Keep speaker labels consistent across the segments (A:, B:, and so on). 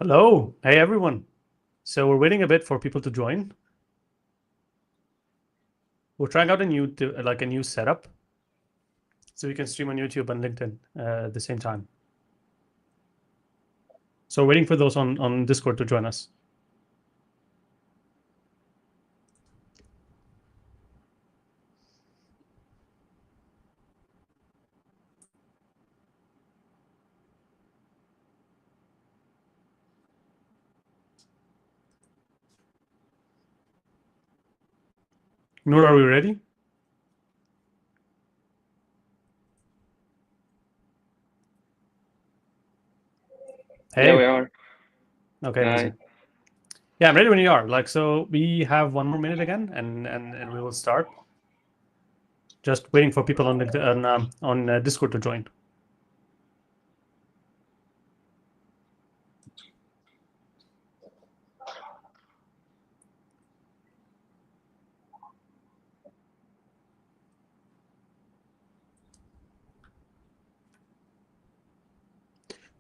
A: Hello. Hey, everyone. So we're waiting a bit for people to join. We're trying out a new setup, so we can stream on YouTube and LinkedIn at the same time. So we're waiting for those on Discord to join us. Noor, are we ready? Hey.
B: Yeah, we are.
A: Okay, amazing. Yeah, I'm ready when you are. So we have 1 more minute again, and we will start. Just waiting for people on Discord to join.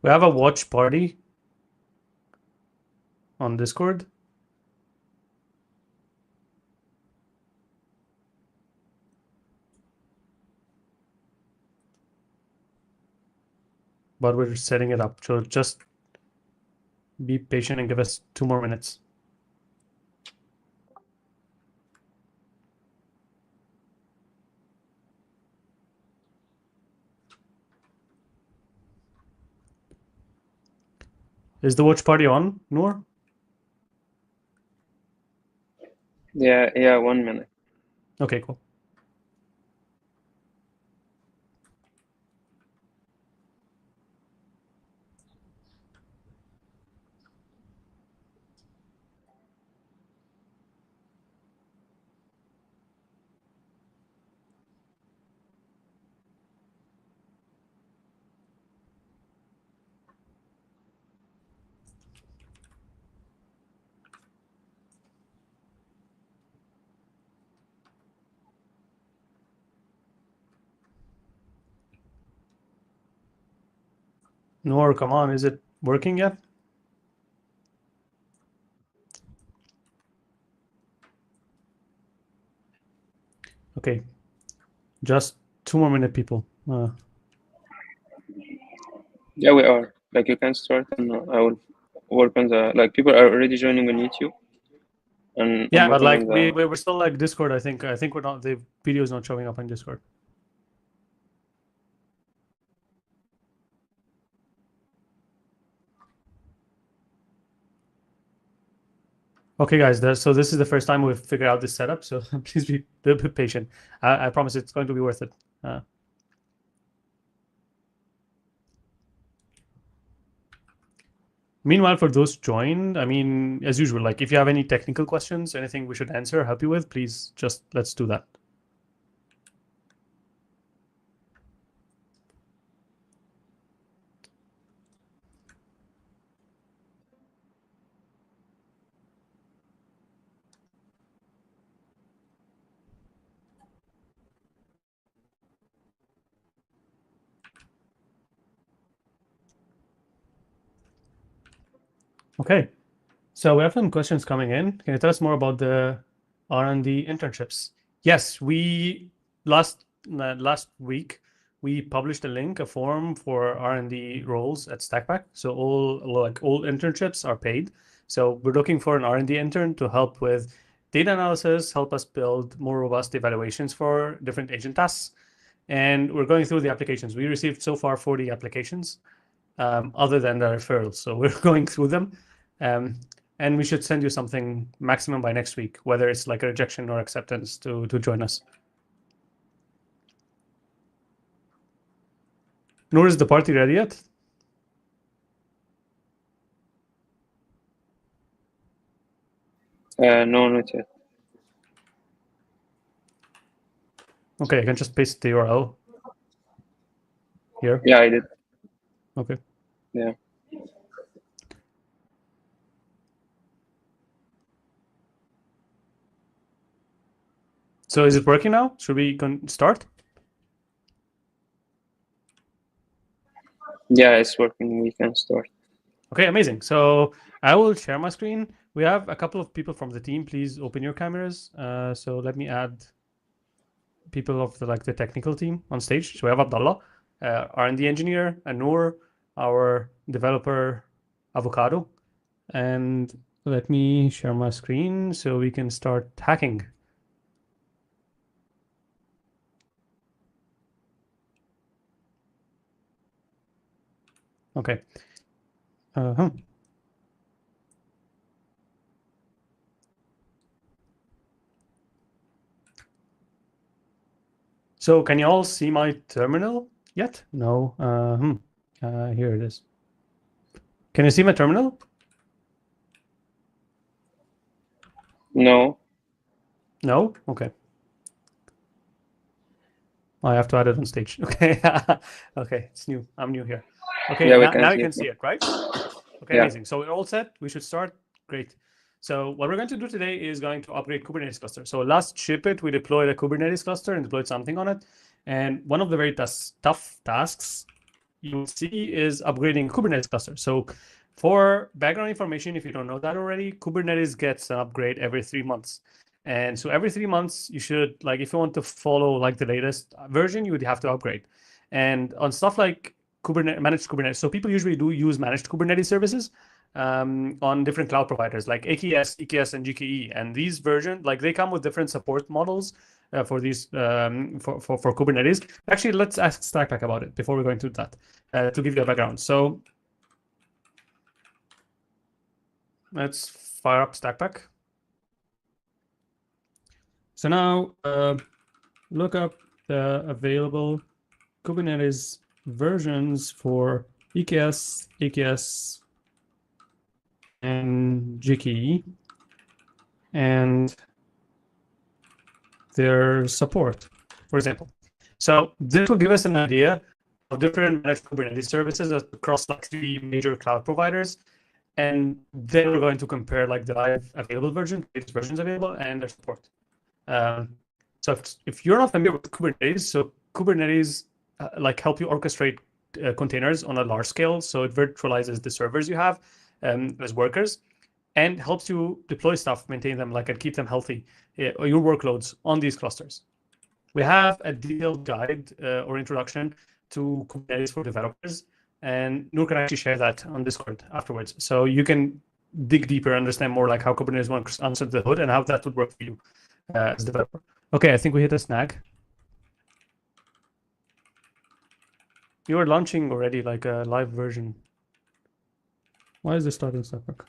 A: We have a watch party on Discord. But we're setting it up. So just be patient and give us 2 more minutes. Is the watch party on, Noor?
B: Yeah, 1 minute.
A: Okay, cool. Noor, come on, is it working yet? Okay, just 2 more minutes, people.
B: Yeah, we are. Like, you can start, and I will work on the people are already joining on YouTube. And
A: Yeah,
B: I'm
A: but
B: working on
A: we're still Discord. I think we're not, the video is not showing up on Discord. Okay, guys. So this is the first time we've figured out this setup. So please be a bit patient. I promise it's going to be worth it. Meanwhile, for those joined, I mean, as usual, if you have any technical questions, anything we should answer, help you with, please just let's do that. Okay, so we have some questions coming in. Can you tell us more about the R&D internships? Yes, we last week we published a form for R&D roles at Stakpak. So all internships are paid. So we're looking for an R&D intern to help with data analysis, help us build more robust evaluations for different agent tasks. And we're going through the applications. We received so far 40 applications, other than the referrals. So we're going through them. And we should send you something maximum by next week, whether it's like a rejection or acceptance to join us. Noor, is the party ready yet?
B: no, not yet.
A: Okay, I can just paste the URL here.
B: Yeah, I did.
A: Okay.
B: Yeah.
A: So is it working now? Should we start?
B: Yeah, it's working. We can start.
A: Okay, amazing. So I will share my screen. We have a couple of people from the team. Please open your cameras. So let me add people of the technical team on stage. So we have Abdullah, R&D engineer, Anur, our developer, Avocado, and let me share my screen so we can start hacking. Okay. So can you all see my terminal yet? No. Here it is. Can you see my terminal?
B: No.
A: No? Okay. I have to add it on stage. Okay. Okay, it's new. I'm new here. Okay,
B: Yeah, we
A: now,
B: can
A: now you
B: see
A: can
B: it.
A: see it, right? Okay,
B: Yeah.
A: amazing. So we're all set. We should start. Great. So what we're going to do today is going to upgrade Kubernetes cluster. So last ship it, we deployed a Kubernetes cluster and deployed something on it. And one of the very tough tasks you will see is upgrading Kubernetes cluster. So for background information, if you don't know that already, Kubernetes gets an upgrade every 3 months. And so every 3 months, you should, like, if you want to follow like the latest version, you would have to upgrade. And on stuff like Kubernetes, managed Kubernetes, so people usually do use managed Kubernetes services on different cloud providers like AKS, EKS, and GKE. And these versions, like, they come with different support models for these for Kubernetes. Actually, let's ask Stakpak about it before we go into that to give you a background. So let's fire up Stakpak. So now look up the available Kubernetes versions for EKS, AKS, and GKE, and their support, for example. So this will give us an idea of different managed Kubernetes services across like 3 major cloud providers. And then we're going to compare like the live available version, latest versions available, and their support. So if you're not familiar with Kubernetes, so Kubernetes like help you orchestrate containers on a large scale. So it virtualizes the servers you have as workers and helps you deploy stuff, maintain them, like, and keep them healthy, your workloads on these clusters. We have a detailed guide or introduction to Kubernetes for developers, and Noor can actually share that on Discord afterwards. So you can dig deeper, understand more like how Kubernetes works under the hood and how that would work for you as a developer. Okay, I think we hit a snag. You are launching already like a live version. Why is this starting Stakpak?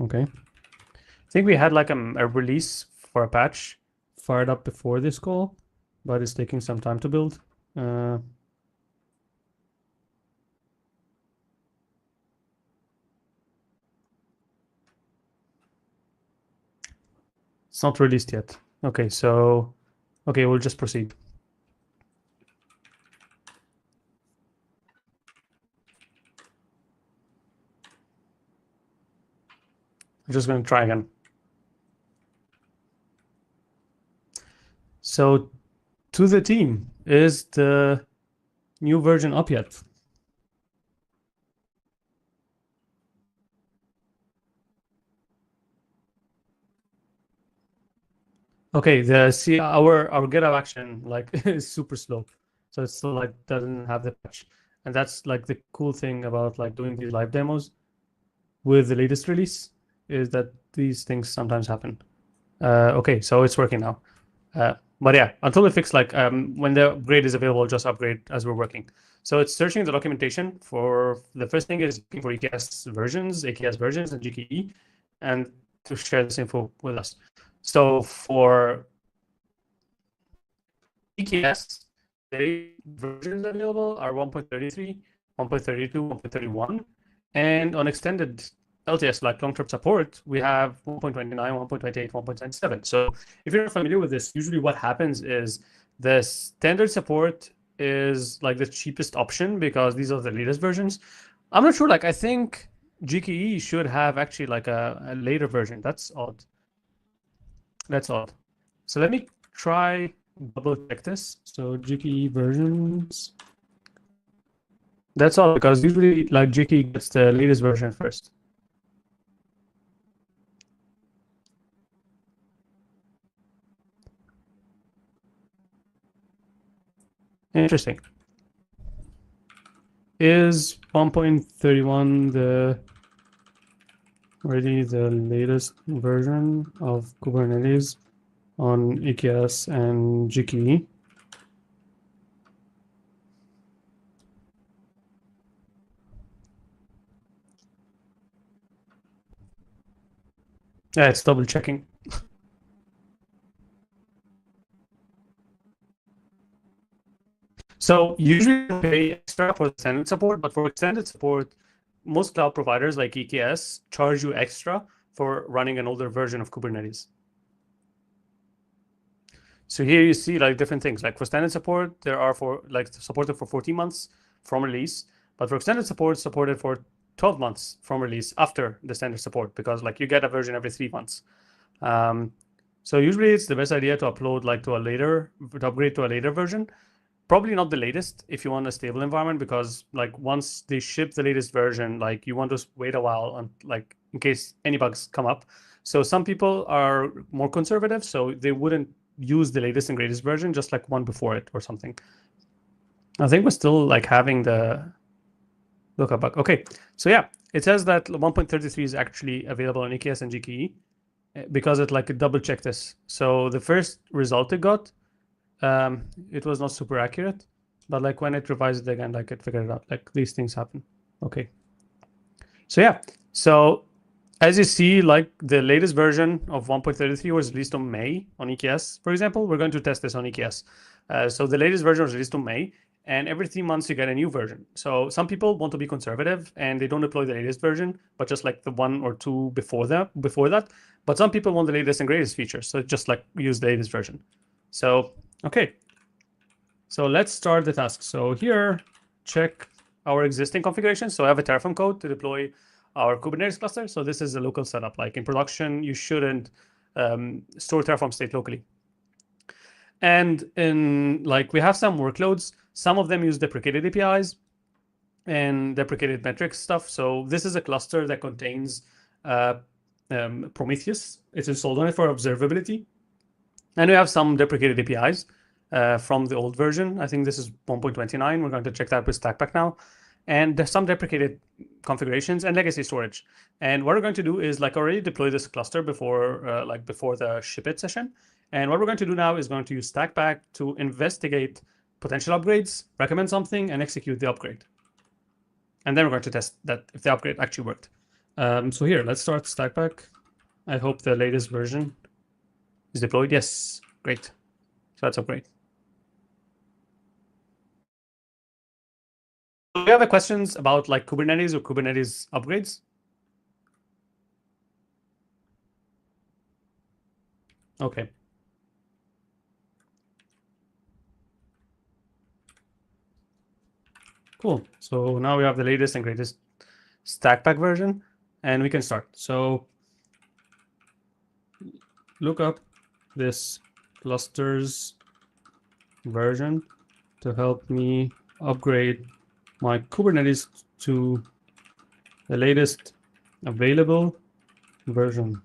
A: Okay. I think we had like a release for a patch fired up before this call, but it's taking some time to build. It's not released yet. Okay, so we'll just proceed. I'm just going to try again. So to the team, is the new version up yet? Okay, our GitHub action like is super slow, so it's still like doesn't have the patch, and that's like the cool thing about like doing these live demos with the latest release is that these things sometimes happen. Okay, so it's working now. But yeah, until we fix like when the upgrade is available, just upgrade as we're working. So it's searching the documentation for the first thing is looking for EKS versions, AKS versions, and GKE, and to share this info with us. So for EKS, the versions available are 1.33, 1.32, 1.31, and on extended LTS, like long-term support, we have 1.29, 1.28, 1.97. So if you're not familiar with this, usually what happens is the standard support is like the cheapest option because these are the latest versions. I'm not sure, like I think GKE should have actually like a later version. That's odd. That's odd. So let me try double check this. So GKE versions. That's all, because usually like GKE gets the latest version first. Interesting. Is 1.31 already the latest version of Kubernetes on EKS and GKE? Yeah, it's double checking. So usually you pay extra for extended support, but for extended support, most cloud providers like EKS charge you extra for running an older version of Kubernetes. So here you see like different things. Like for standard support, there are for like supported for 14 months from release, but for extended support, supported for 12 months from release after the standard support, because like you get a version every 3 months. So usually it's the best idea to upload like to upgrade to a later version. Probably not the latest if you want a stable environment, because like once they ship the latest version, like you want to wait a while and like in case any bugs come up. So some people are more conservative, so they wouldn't use the latest and greatest version, just like one before it or something. I think we're still like having the lookup bug. Okay, so yeah, it says that 1.33 is actually available on EKS and GKE because it like double checked this. So the first result it got, it was not super accurate, but like when it revised it again, like it figured it out. Like these things happen. Okay. So yeah, so as you see, like the latest version of 1.33 was released on May on EKS, for example. We're going to test this on EKS. So the latest version was released on May, and every 3 months you get a new version. So some people want to be conservative and they don't deploy the latest version, but just like the 1 or 2 before that. But some people want the latest and greatest features, so just like use the latest version. So okay, so let's start the task. So here, check our existing configuration. So I have a Terraform code to deploy our Kubernetes cluster. So this is a local setup. Like in production, you shouldn't store Terraform state locally. And in like we have some workloads. Some of them use deprecated APIs and deprecated metrics stuff. So this is a cluster that contains Prometheus. It's installed on it for observability. And we have some deprecated APIs from the old version. I think this is 1.29. We're going to check that with Stakpak now. And there's some deprecated configurations and legacy storage. And what we're going to do is like already deploy this cluster before before the ship it session. And what we're going to do now is going to use Stakpak to investigate potential upgrades, recommend something, and execute the upgrade. And then we're going to test that if the upgrade actually worked. So here, let's start Stakpak. I hope the latest version is deployed. Yes, great. So that's upgrade. Do you have any questions about like Kubernetes or Kubernetes upgrades? Okay. Cool. So now we have the latest and greatest Stakpak version, and we can start. So look up this clusters version to help me upgrade my Kubernetes to the latest available version.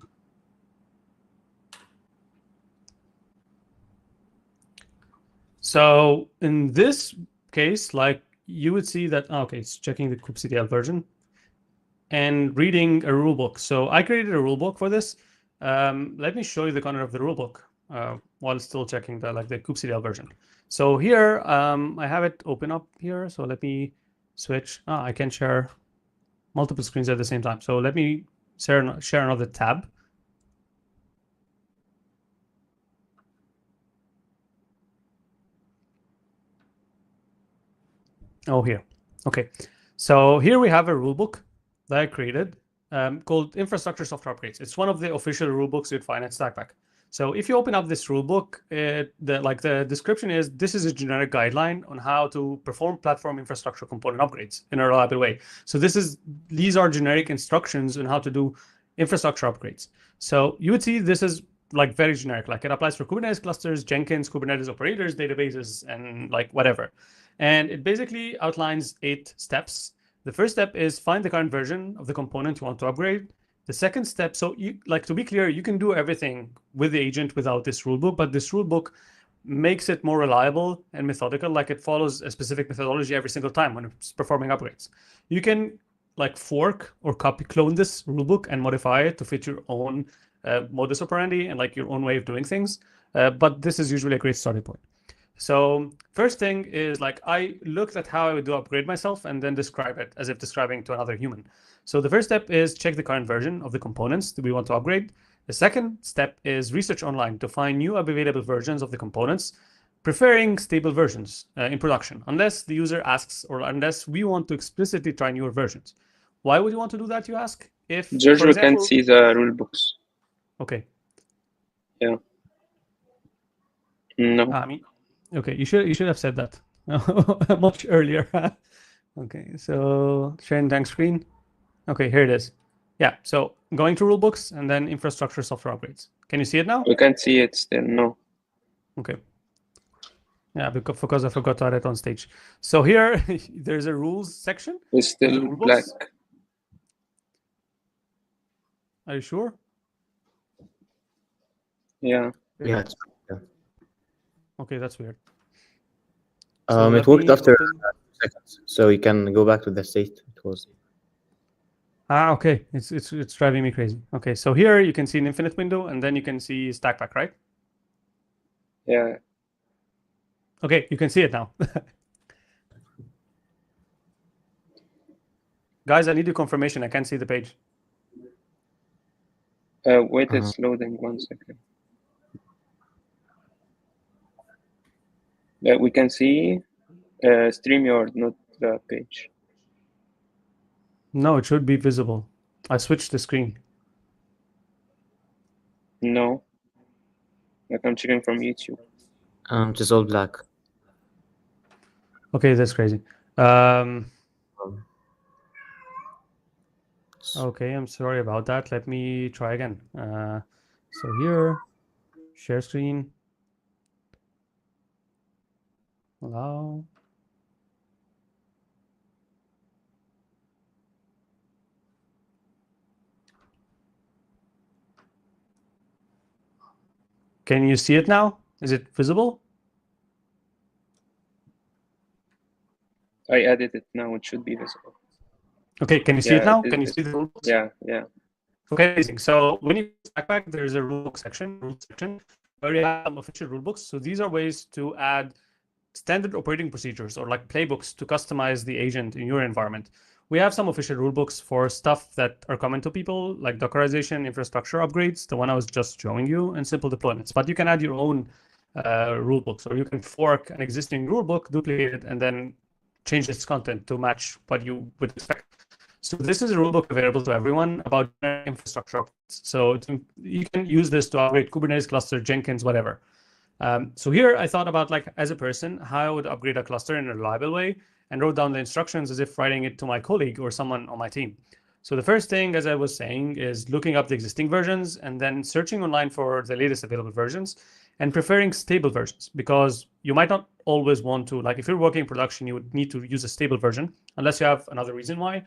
A: So in this case, like you would see that, okay, it's checking the kubectl version and reading a rulebook. So I created a rulebook for this. Let me show you the content of the rulebook while still checking the kubectl version. So here, I have it open up here. So let me switch. I can share multiple screens at the same time. So let me share another tab. Oh, here. Okay. So here we have a rulebook that I created called Infrastructure Software Upgrades. It's one of the official rulebooks you'd find at Stakpak. So if you open up this rulebook, the description is this is a generic guideline on how to perform platform infrastructure component upgrades in a reliable way. So these are generic instructions on how to do infrastructure upgrades. So you would see this is like very generic, like it applies for Kubernetes clusters, Jenkins, Kubernetes operators, databases, and like whatever. And it basically outlines 8 steps. The first step is find the current version of the component you want to upgrade. The second step, so you, like, to be clear, you can do everything with the agent without this rulebook, but this rulebook makes it more reliable and methodical, like it follows a specific methodology every single time when it's performing upgrades. You can like fork or copy clone this rulebook and modify it to fit your own modus operandi and like your own way of doing things. But this is usually a great starting point. So first thing is like I looked at how I would do upgrade myself and then describe it as if describing to another human. So the first step is check the current version of the components that we want to upgrade. The second step is research online to find new available versions of the components, preferring stable versions in production, unless the user asks or unless we want to explicitly try newer versions. Why would you want to do that, you ask? If,
B: George,
A: for
B: we can't
A: example,
B: see the rule books.
A: okay.
B: Yeah. No.
A: I mean, okay, you should have said that much earlier. Okay, so share and tank screen. Okay, here it is. Yeah, so going to rulebooks and then infrastructure software upgrades. Can you see it now?
B: We can't see it still. No.
A: Okay. Yeah, because I forgot to add it on stage. So here there's a rules section.
B: It's still
A: rule
B: black.
A: books. Are you sure?
B: Yeah.
C: Yeah, it's, yeah.
A: Okay, that's weird.
C: It worked after 2 seconds, so you can go back to the state it was.
A: Okay, it's driving me crazy. Okay, so here you can see an infinite window, and then you can see Stakpak, right?
B: Yeah.
A: Okay, you can see it now. Guys, I need your confirmation. I can't see the page.
B: Wait, it's loading 1 second. Yeah, we can see StreamYard, not the page.
A: No, it should be visible. I switched the screen.
B: No. Like I'm checking from YouTube.
C: It is all black.
A: Okay, that's crazy. Okay, I'm sorry about that. Let me try again. So here, share screen. Allow. Can you see it now? Is it visible?
B: I added it now. It should be visible.
A: Okay, can you see it now? Can you see the rules?
B: Yeah, yeah.
A: Okay, amazing. So when you Stakpak, there's a rulebook section, where you have some official rulebooks. So these are ways to add standard operating procedures or like playbooks to customize the agent in your environment. We have some official rulebooks for stuff that are common to people, like Dockerization, infrastructure upgrades, the one I was just showing you, and simple deployments. But you can add your own rulebooks, or you can fork an existing rulebook, duplicate it, and then change its content to match what you would expect. So this is a rulebook available to everyone about infrastructure upgrades. So you can use this to upgrade Kubernetes cluster, Jenkins, whatever. So here I thought about, like, as a person, how I would upgrade a cluster in a reliable way, and wrote down the instructions as if writing it to my colleague or someone on my team. So the first thing, as I was saying, is looking up the existing versions and then searching online for the latest available versions and preferring stable versions, because you might not always want to, like if you're working in production, you would need to use a stable version unless you have another reason why.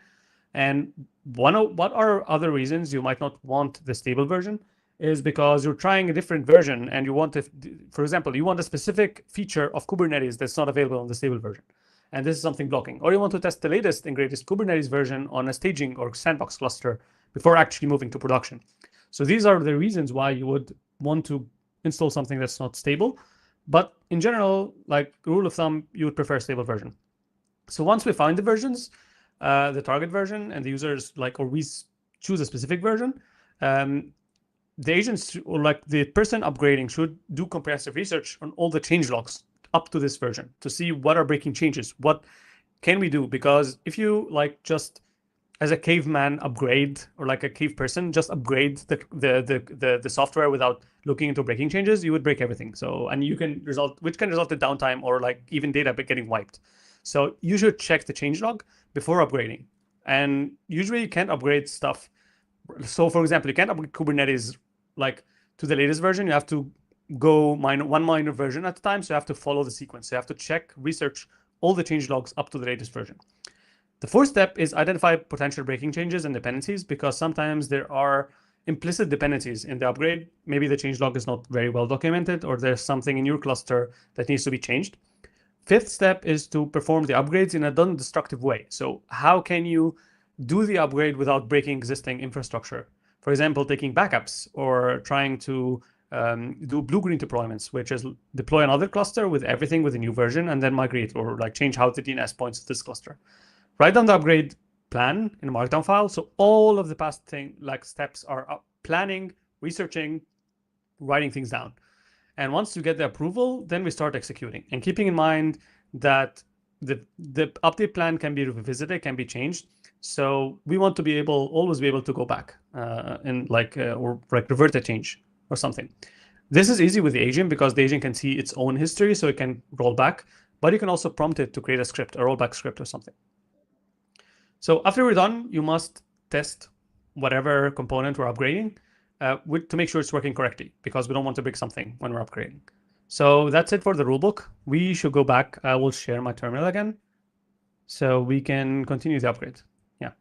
A: And what are other reasons you might not want the stable version is because you're trying a different version and you want to, for example, you want a specific feature of Kubernetes that's not available on the stable version. And this is something blocking. Or you want to test the latest and greatest Kubernetes version on a staging or sandbox cluster before actually moving to production. So these are the reasons why you would want to install something that's not stable. But in general, like rule of thumb, you would prefer a stable version. So once we find the versions, the target version, and the users like, or we choose a specific version, the agents or like the person upgrading should do comprehensive research on all the change logs up to this version to see what are breaking changes, what can we do? Because if you like just as a caveman upgrade, or like a cave person just upgrade the software without looking into breaking changes, you would break everything. So, and you can result, which can result in downtime or like even data getting wiped. So you should check the changelog before upgrading. And usually you can't upgrade stuff. So for example, you can't upgrade Kubernetes like to the latest version. You have to go one minor version at a time. So you have to follow the sequence. So you have to check, research all the change logs up to the latest version. The fourth step is identify potential breaking changes and dependencies, because sometimes there are implicit dependencies in the upgrade. Maybe the change log is not very well documented, or there's something in your cluster that needs to be changed. Fifth step is to perform the upgrades in a non-destructive way. So how can you do the upgrade without breaking existing infrastructure? For example, taking backups or trying to do blue-green deployments, which is deploy another cluster with everything with a new version and then migrate, or like change how the DNS points to this cluster. Write down the upgrade plan in a markdown file. So all of the past steps are planning, researching, writing things down. And once you get the approval, then we start executing, and keeping in mind that the update plan can be revisited, can be changed. So we want to always be able to go back and or revert a change or something. This is easy with the agent because the agent can see its own history, so it can roll back, but you can also prompt it to create a script, a rollback script or something. So after we're done, you must test whatever component we're upgrading to make sure it's working correctly, because we don't want to break something when we're upgrading. So that's it for the rulebook. We should go back. I will share my terminal again so we can continue the upgrade. Yeah.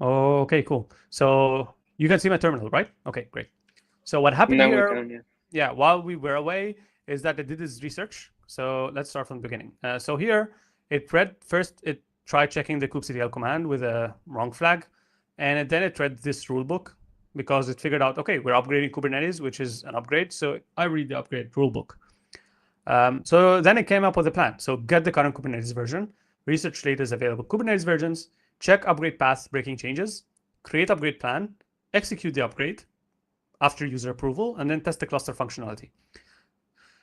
A: Okay, cool. So you can see my terminal, right? Okay, great. So what happened
B: Now
A: here,
B: we can,
A: yeah, while we were away, is that it did this research. So let's start from the beginning. So here, it tried checking the kubectl command with a wrong flag, and then it read this rulebook because it figured out, okay, we're upgrading Kubernetes, which is an upgrade. So I read the upgrade rulebook. So then it came up with a plan. So get the current Kubernetes version, research latest available Kubernetes versions, check upgrade path breaking changes, create upgrade plan, execute the upgrade after user approval, and then test the cluster functionality.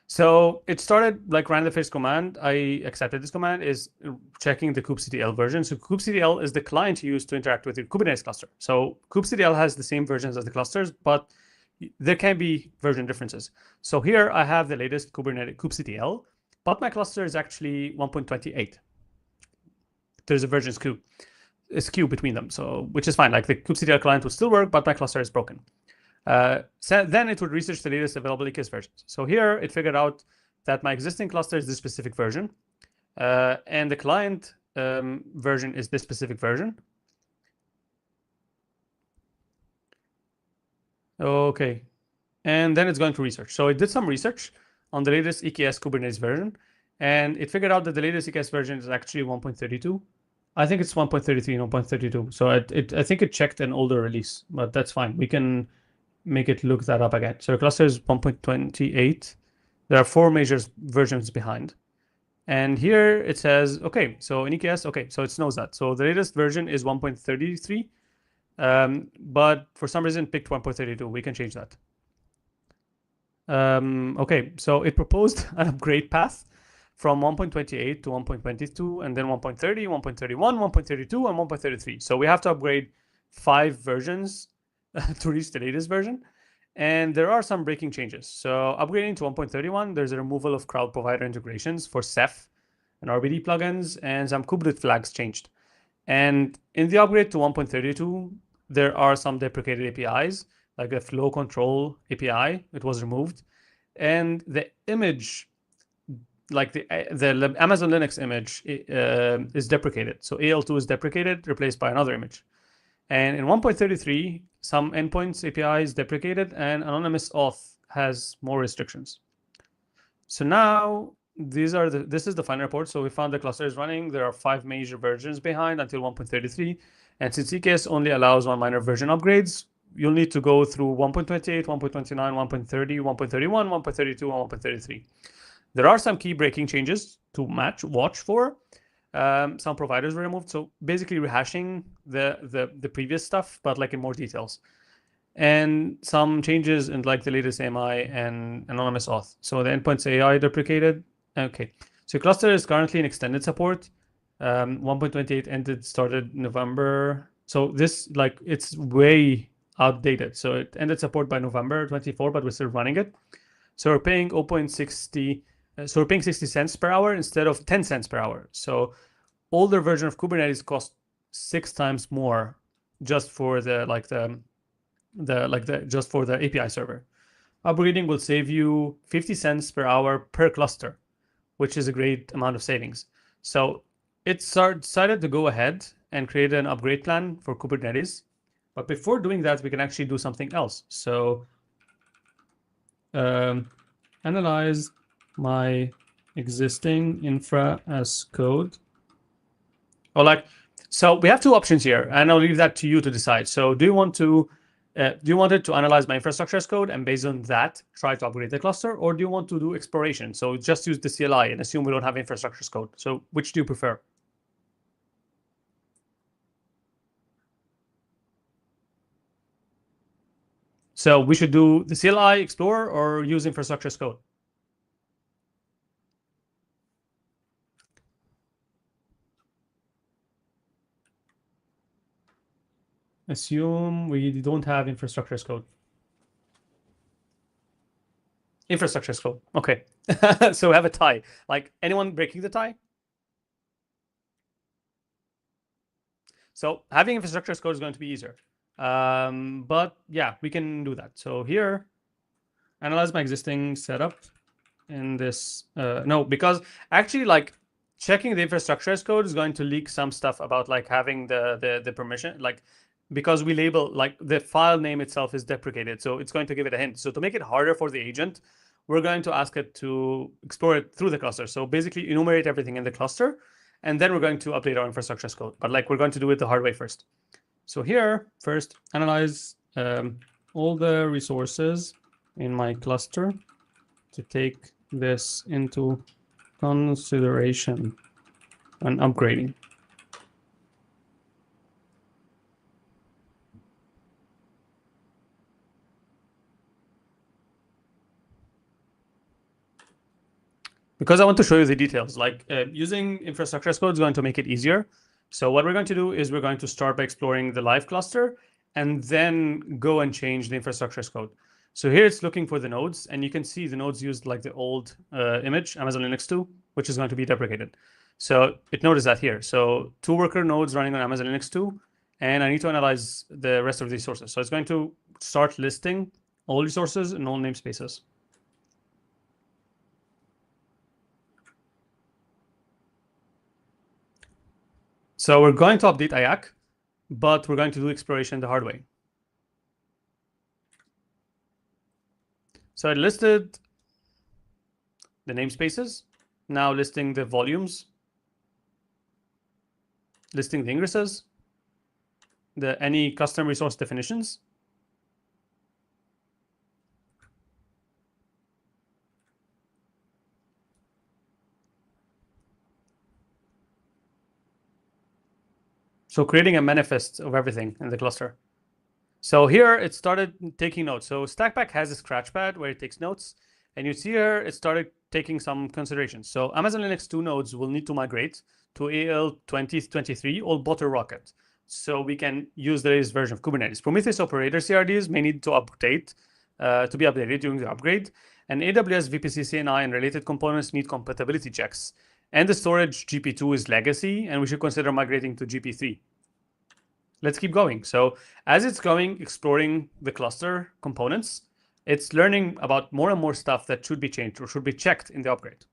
A: So it started like ran the first command. I accepted this command, is checking the kubectl version. So kubectl is the client you use to interact with your Kubernetes cluster. So kubectl has the same versions as the clusters, but there can be version differences. So here I have the latest Kubernetes kubectl, but my cluster is actually 1.28. There's a version skew between them, so which is fine. Like the kubectl client would still work, but my cluster is broken. So then it would research the latest available EKS versions. So here it figured out that my existing cluster is this specific version, and the client version is this specific version. Okay, and then it's going to research. So it did some research on the latest EKS Kubernetes version, and it figured out that the latest EKS version is actually 1.32. I think it's 1.33, 1.32. So I think it checked an older release, but that's fine. We can make it look that up again. So the cluster is 1.28. There are 4 major versions behind. And here it says, okay, so in EKS, okay, so it knows that. So the latest version is 1.33, but for some reason picked 1.32. We can change that. Okay, so it proposed an upgrade path from 1.28 to 1.22, and then 1.30, 1.31, 1.32, and 1.33. So we have to upgrade 5 versions to reach the latest version. And there are some breaking changes. So upgrading to 1.31, there's a removal of crowd provider integrations for Ceph and RBD plugins, and some kubelet flags changed. And in the upgrade to 1.32, there are some deprecated APIs, like the flow control API, it was removed. And the image, like the Amazon Linux image is deprecated. So AL2 is deprecated, replaced by another image. And in 1.33, some endpoints API is deprecated, and anonymous auth has more restrictions. So now this is the final report. So we found the cluster is running. There are 5 major versions behind until 1.33. And since EKS only allows 1 minor version upgrades, you'll need to go through 1.28, 1.29, 1.30, 1.31, 1.32, and 1.33. There are some key breaking changes to watch for. Some providers were removed, so basically rehashing the previous stuff, but like in more details, and some changes in like the latest AMI and anonymous auth. So the endpoints AI deprecated. Okay, so cluster is currently in extended support. 1.28 started November. So this it's way outdated. So it ended support by November 24, but we're still running it. So we're paying 0.60. So we're paying 60 cents per hour instead of 10 cents per hour. So older version of Kubernetes cost 6 times more just for the just for the API server. Upgrading will save you 50 cents per hour per cluster, which is a great amount of savings. So it decided to go ahead and create an upgrade plan for Kubernetes. But before doing that, we can actually do something else. So analyze my existing infra as code. So we have two options here, and I'll leave that to you to decide. So do you want it to analyze my infrastructure as code and based on that try to upgrade the cluster, or do you want to do exploration? So just use the CLI and assume we don't have infrastructure as code. So which do you prefer? So we should do the CLI, explore, or use infrastructure as code? Assume we don't have infrastructure as code. Infrastructure as code. Okay. So we have a tie. Like, anyone breaking the tie? So having infrastructure as code is going to be easier. But yeah, we can do that. So here, analyze my existing setup in this. No, because actually, like, checking the infrastructure as code is going to leak some stuff about like having the permission, like, because we label like the file name itself is deprecated, so it's going to give it a hint. So to make it harder for the agent, we're going to ask it to explore it through the cluster. So basically enumerate everything in the cluster, and then we're going to update our infrastructure as code. But like, we're going to do it the hard way first. So here, first, analyze all the resources in my cluster to take this into consideration when upgrading. Because I want to show you the details, like using infrastructure as code is going to make it easier. So what we're going to do is we're going to start by exploring the live cluster and then go and change the infrastructure as code. So here it's looking for the nodes, and you can see the nodes used like the old image, Amazon Linux 2, which is going to be deprecated. So it noticed that here. So 2 worker nodes running on Amazon Linux 2, and I need to analyze the rest of these sources. So it's going to start listing all resources and all namespaces. So we're going to update IAC, but we're going to do exploration the hard way. So I listed the namespaces, now listing the volumes, listing the ingresses, any custom resource definitions. So creating a manifest of everything in the cluster. So here it started taking notes. So Stakpak has a scratchpad where it takes notes. And you see here, it started taking some considerations. So Amazon Linux 2 nodes will need to migrate to AL 2023 or Butter Rocket. So we can use the latest version of Kubernetes. Prometheus operator CRDs may need to update, to be updated during the upgrade. And AWS VPC CNI and related components need compatibility checks. And the storage GP2 is legacy, and we should consider migrating to GP3. Let's keep going. So as it's going, exploring the cluster components, it's learning about more and more stuff that should be changed or should be checked in the upgrade.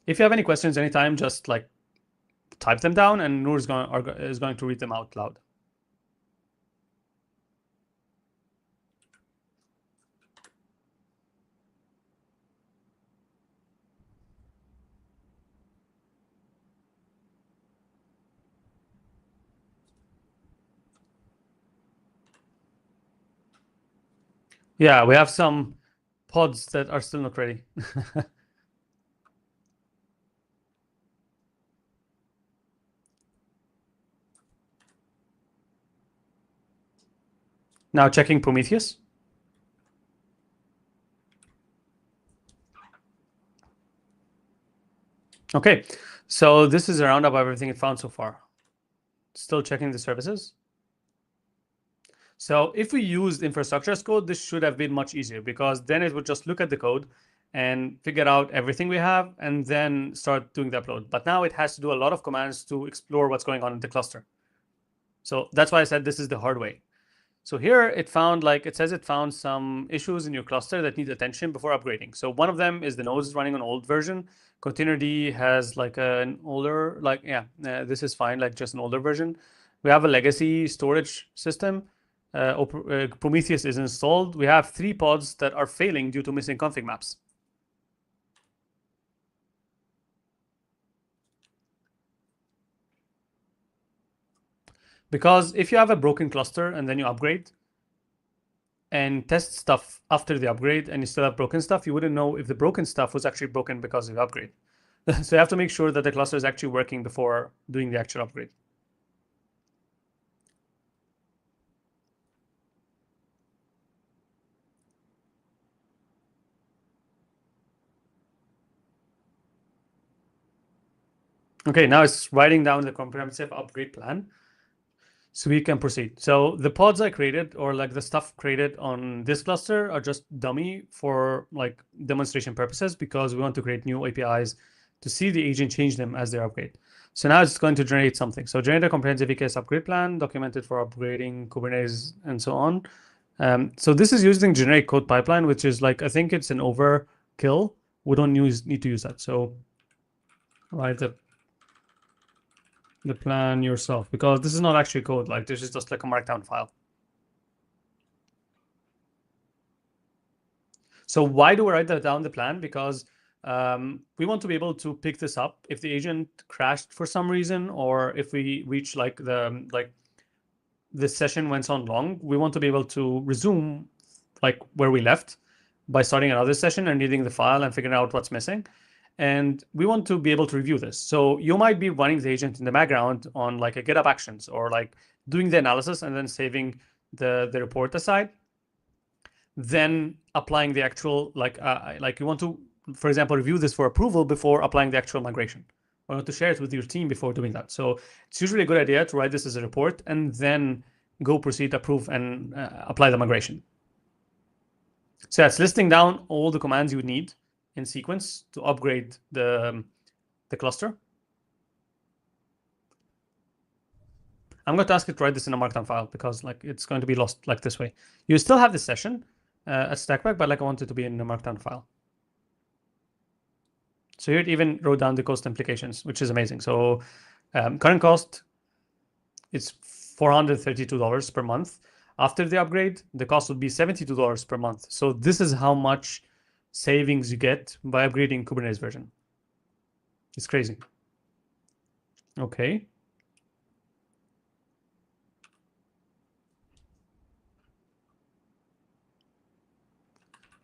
A: If you have any questions anytime, just like type them down, and Noor is going to read them out loud. Yeah, we have some pods that are still not ready. Now checking Prometheus. Okay, so this is a roundup of everything it found so far. Still checking the services. So if we used infrastructure as code, this should have been much easier, because then it would just look at the code and figure out everything we have and then start doing the upload. But now it has to do a lot of commands to explore what's going on in the cluster. So that's why I said this is the hard way. So here it found, like it says, it found some issues in your cluster that need attention before upgrading. So one of them is the nodes is running on old version. Containerd has like an older, like, yeah, this is fine, like just an older version. We have a legacy storage system. Prometheus is installed. We have 3 pods that are failing due to missing config maps. Because if you have a broken cluster and then you upgrade and test stuff after the upgrade and you still have broken stuff, you wouldn't know if the broken stuff was actually broken because of the upgrade. So you have to make sure that the cluster is actually working before doing the actual upgrade. Okay, now it's writing down the comprehensive upgrade plan so we can proceed. So the pods I created, or like the stuff created on this cluster, are just dummy for like demonstration purposes, because we want to create new APIs to see the agent change them as they upgrade. So now it's going to generate something. So generate a comprehensive EKS upgrade plan documented for upgrading Kubernetes and so on. So this is using generic code pipeline, which is like, I think it's an overkill. We don't need to use that. So write the plan yourself, because this is not actually code. Like this is just like a markdown file. So why do we write that down the plan? Because we want to be able to pick this up if the agent crashed for some reason, or if we reach like this session went on long, we want to be able to resume like where we left by starting another session and reading the file and figuring out what's missing. And we want to be able to review this. So you might be running the agent in the background on like a GitHub Actions, or like doing the analysis and then saving the report aside, then applying the actual, like you want to, for example, review this for approval before applying the actual migration. Or want to share it with your team before doing that. So it's usually a good idea to write this as a report and then go proceed, approve, and apply the migration. So it's listing down all the commands you would need in sequence to upgrade the cluster. I'm going to ask it to write this in a markdown file, because like it's going to be lost like this way. You still have the session at Stakpak, but like I want it to be in a markdown file. So here it even wrote down the cost implications, which is amazing. So current cost, it's $432 per month. After the upgrade, the cost would be $72 per month. So this is how much savings you get by upgrading Kubernetes version. It's crazy. Okay.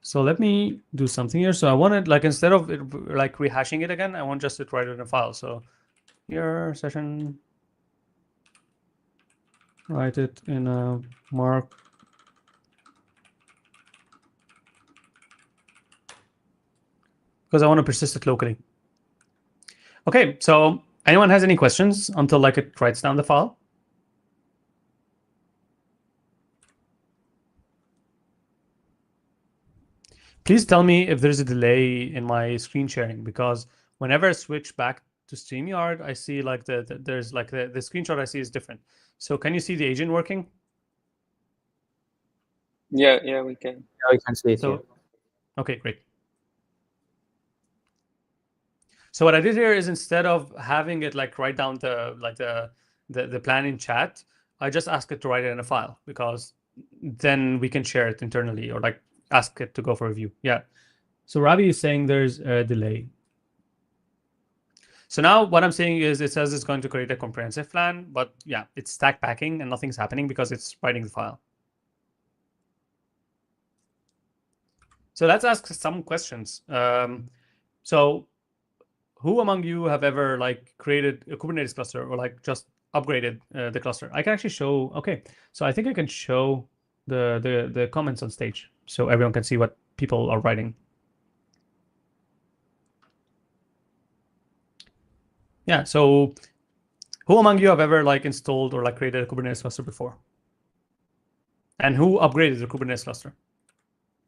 A: So let me do something here. So I wanted, like, instead of it, like rehashing it again, I want just to write it in a file. So here, session, write it in a mark. Because I want to persist it locally. Okay, so anyone has any questions until like it writes down the file? Please tell me if there's a delay in my screen sharing, because whenever I switch back to StreamYard, I see like there's like the screenshot I see is different. So can you see the agent working?
B: Yeah, we can.
C: Yeah, we can see it.
A: So, okay, great. So what I did here is, instead of having it like write down the plan in chat, I just ask it to write it in a file, because then we can share it internally, or like ask it to go for review. Yeah. So Ravi is saying there's a delay. So now what I'm saying is, it says it's going to create a comprehensive plan, but yeah, it's stack packing and nothing's happening because it's writing the file. So let's ask some questions. So who among you have ever like created a Kubernetes cluster, or like just upgraded the cluster? I can actually show. Okay, so I think I can show the comments on stage so everyone can see what people are writing. Yeah. So who among you have ever like installed or like created a Kubernetes cluster before? And who upgraded the Kubernetes cluster?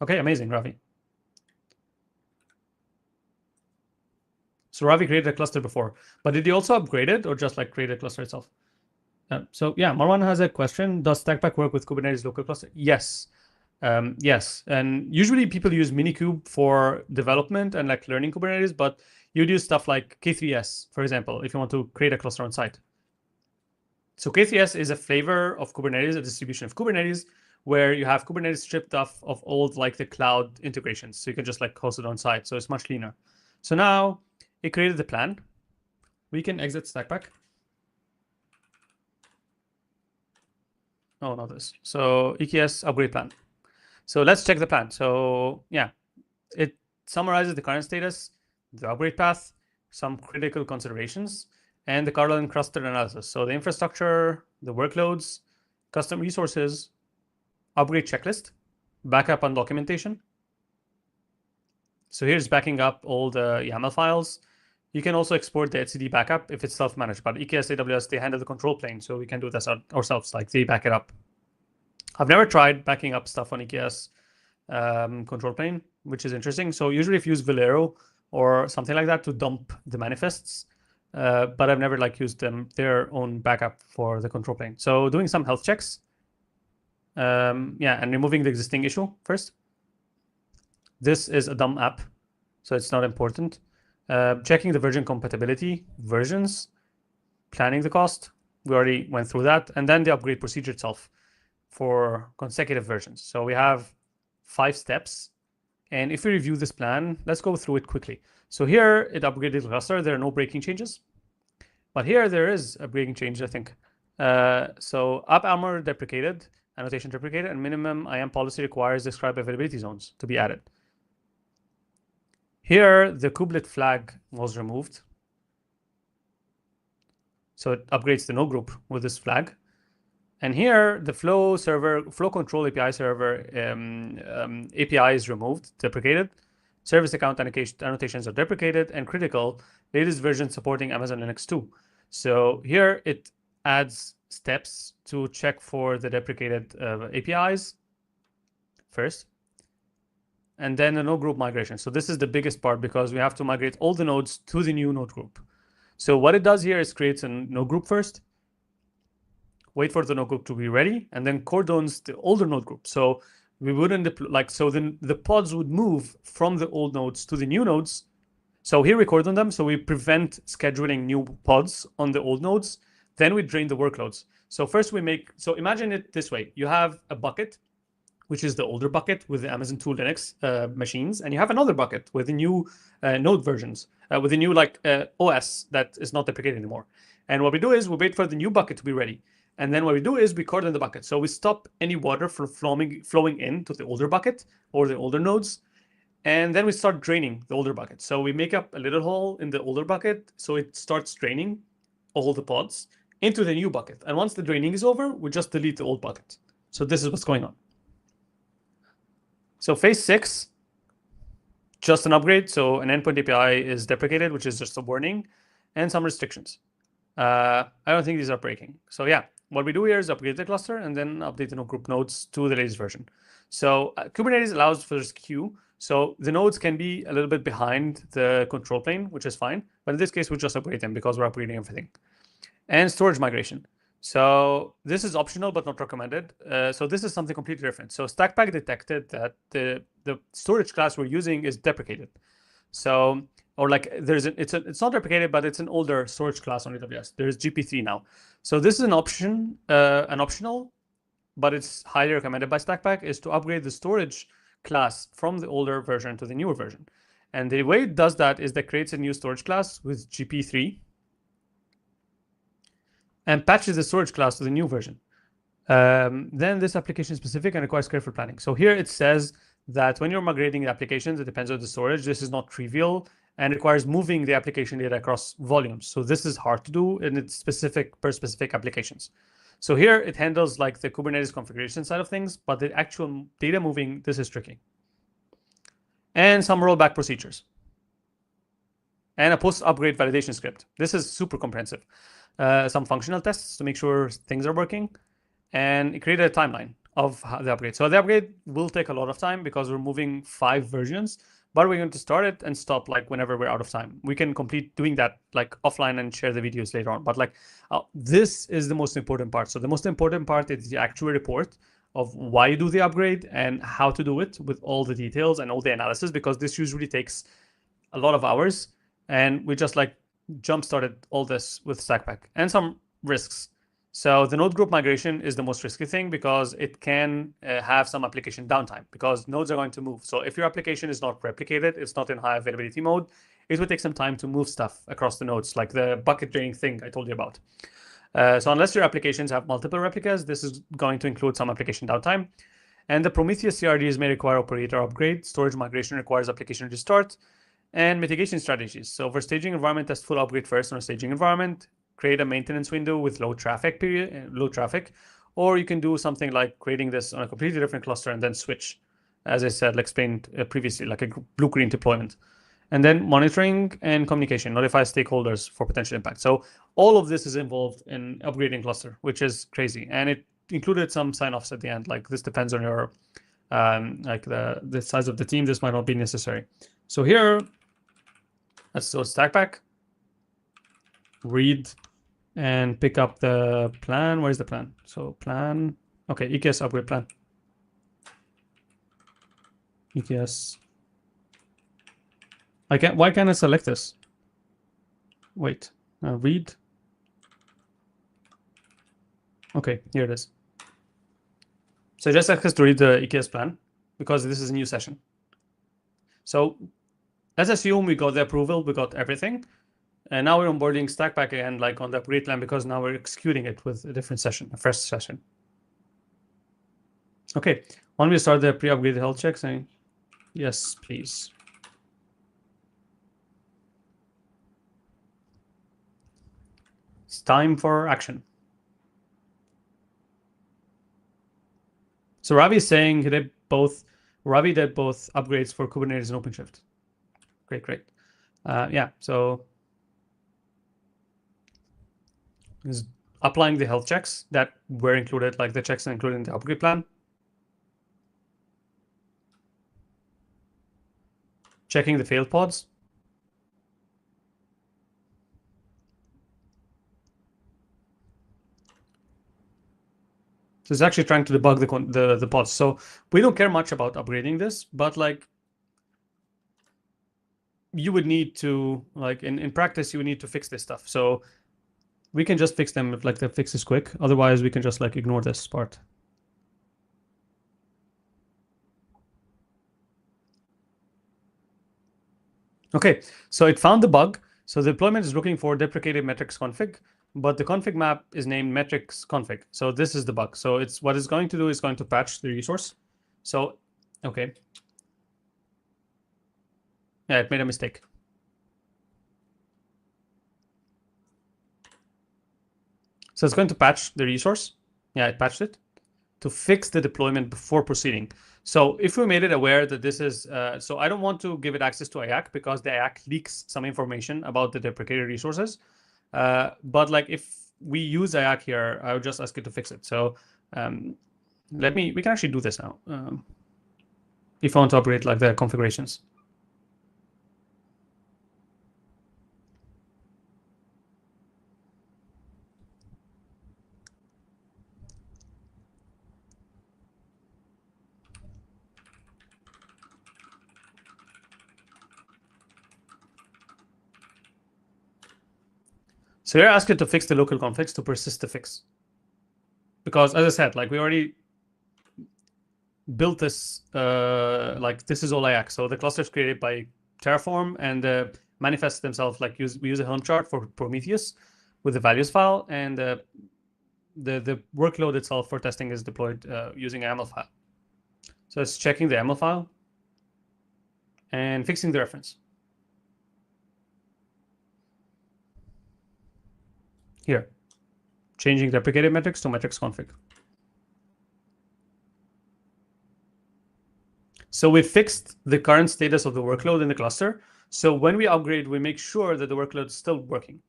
A: Okay, amazing, Ravi. So Ravi created a cluster before, but did he also upgrade it, or just like create a cluster itself? So yeah, Marwan has a question. Does Stakpak work with Kubernetes local cluster? Yes. Yes. And usually people use Minikube for development and like learning Kubernetes, but you'd use stuff like K3s, for example, if you want to create a cluster on site. So K3s is a flavor of Kubernetes, a distribution of Kubernetes, where you have Kubernetes stripped off of old like the cloud integrations. So you can just like host it on site. So it's much cleaner. So now it created the plan. We can exit Stakpak. Oh, not this. So EKS upgrade plan. So let's check the plan. So yeah, it summarizes the current status, the upgrade path, some critical considerations, and the kernel and cluster analysis. So the infrastructure, the workloads, custom resources, upgrade checklist, backup and documentation. So here's backing up all the YAML files. You can also export the etcd backup if it's self-managed, but EKS AWS, they handle the control plane, so we can do this ourselves, like they back it up. I've never tried backing up stuff on EKS control plane, which is interesting. So usually if you use Velero or something like that to dump the manifests, but I've never like used their own backup for the control plane. So doing some health checks. Yeah, and removing the existing issue first. This is a dumb app, so it's not important. Checking the version compatibility, versions, planning the cost. We already went through that. And then the upgrade procedure itself for consecutive versions. So we have 5 steps. And if we review this plan, let's go through it quickly. So here it upgraded the cluster. There are no breaking changes. But here there is a breaking change, I think. So AppArmor deprecated, annotation deprecated, and minimum IAM policy requires describe availability zones to be added. Here, the kubelet flag was removed. So it upgrades the node group with this flag. And here, the flow control API server API is removed, deprecated. Service account annotations are deprecated, and critical, latest version supporting Amazon Linux 2. So here it adds steps to check for the deprecated APIs first, and then a node group migration. So this is the biggest part because we have to migrate all the nodes to the new node group. So what it does here is creates a node group first, wait for the node group to be ready, and then cordons the older node group. So we wouldn't so then the pods would move from the old nodes to the new nodes. So here we cordon them, so we prevent scheduling new pods on the old nodes. Then we drain the workloads. So first so imagine it this way. You have a bucket, which is the older bucket with the Amazon 2 Linux machines, and you have another bucket with the new node versions, with the new OS that is not deprecated anymore. And what we do is we wait for the new bucket to be ready. And then what we do is we cordon the bucket. So we stop any water from flowing into the older bucket or the older nodes. And then we start draining the older bucket. So we make up a little hole in the older bucket. So it starts draining all the pods into the new bucket. And once the draining is over, we just delete the old bucket. So this is what's going on. So phase 6, just an upgrade. So an endpoint API is deprecated, which is just a warning, and some restrictions. I don't think these are breaking. So yeah, what we do here is upgrade the cluster and then update the node group nodes to the latest version. So Kubernetes allows for this queue. So the nodes can be a little bit behind the control plane, which is fine. But in this case, we just upgrade them because we're upgrading everything. And storage migration. So this is optional, but not recommended. So this is something completely different. So Stakpak detected that the storage class we're using is deprecated. So, or like it's not deprecated, but it's an older storage class on AWS. There's GP3 now. So this is an optional, but it's highly recommended by Stakpak, is to upgrade the storage class from the older version to the newer version. And the way it does that is that creates a new storage class with GP3 and patches the storage class to the new version. Then this application is specific and requires careful planning. So here it says that when you're migrating applications, it depends on the storage. This is not trivial and requires moving the application data across volumes. So this is hard to do, and it's specific per specific applications. So here it handles like the Kubernetes configuration side of things, but the actual data moving, this is tricky. And some rollback procedures. And a post-upgrade validation script. This is super comprehensive. Some functional tests to make sure things are working, and it created a timeline of the upgrade. So the upgrade will take a lot of time because we're moving 5 versions, but we're going to start it and stop like whenever we're out of time. We can complete doing that like offline and share the videos later on. But like this is the most important part. So the most important part is the actual report of why you do the upgrade and how to do it with all the details and all the analysis, because this usually takes a lot of hours. And we just like jump started all this with Stakpak and some risks. So the node group migration is the most risky thing because it can have some application downtime because nodes are going to move. So if your application is not replicated, it's not in high availability mode, it will take some time to move stuff across the nodes, like the bucket training thing I told you about. So unless your applications have multiple replicas, this is going to include some application downtime. And the Prometheus CRDs may require operator upgrade, storage migration requires application restart, and mitigation strategies. So for staging environment, test full upgrade first on a staging environment, create a maintenance window with low traffic, or you can do something like creating this on a completely different cluster and then switch, as I said, like explained previously, like a blue-green deployment. And then monitoring and communication, notify stakeholders for potential impact. So all of this is involved in upgrading cluster, which is crazy. And it included some sign-offs at the end. Like this depends on your, like the size of the team. This might not be necessary. So here, let's go Stakpak, read, and pick up the plan. Where's the plan? So plan, okay, EKS upgrade plan. EKS. Why can't I select this? Wait, read. Okay, here it is. So just ask us to read the EKS plan because this is a new session. So let's assume we got the approval, we got everything. And now we're onboarding Stakpak again, like on the upgrade plan, because now we're executing it with a different session, a fresh session. Okay, why don't we start the pre-upgrade health check saying, yes, please. It's time for action. So Ravi is saying Ravi did both upgrades for Kubernetes and OpenShift. Great. Yeah, so is applying the health checks that were included, like the checks included in the upgrade plan. Checking the failed pods. So it's actually trying to debug the pods. So we don't care much about upgrading this, but like you would need to, like in practice, you would need to fix this stuff. So we can just fix them if like the fix is quick. Otherwise, we can just like ignore this part. Okay, so it found the bug. So the deployment is looking for deprecated metrics config, but the config map is named metrics config. So this is the bug. So it's what it's going to do is going to patch the resource. So, okay. Yeah, it made a mistake. So it's going to patch the resource. Yeah, it patched it to fix the deployment before proceeding. So if we made it aware that this is, so I don't want to give it access to IAC because the IAC leaks some information about the deprecated resources. But like if we use IAC here, I would just ask it to fix it. So we can actually do this now. If I want to upgrade like the configurations. So here, ask it to fix the local configs to persist the fix. Because as I said, like we already built this, like this is all IAC. So the cluster is created by Terraform and manifests themselves like we use a Helm chart for Prometheus with the values file, and the workload itself for testing is deployed using a YAML file. So it's checking the YAML file and fixing the reference. Here, changing deprecated metrics to metrics config. So we fixed the current status of the workload in the cluster. So when we upgrade, we make sure that the workload is still working.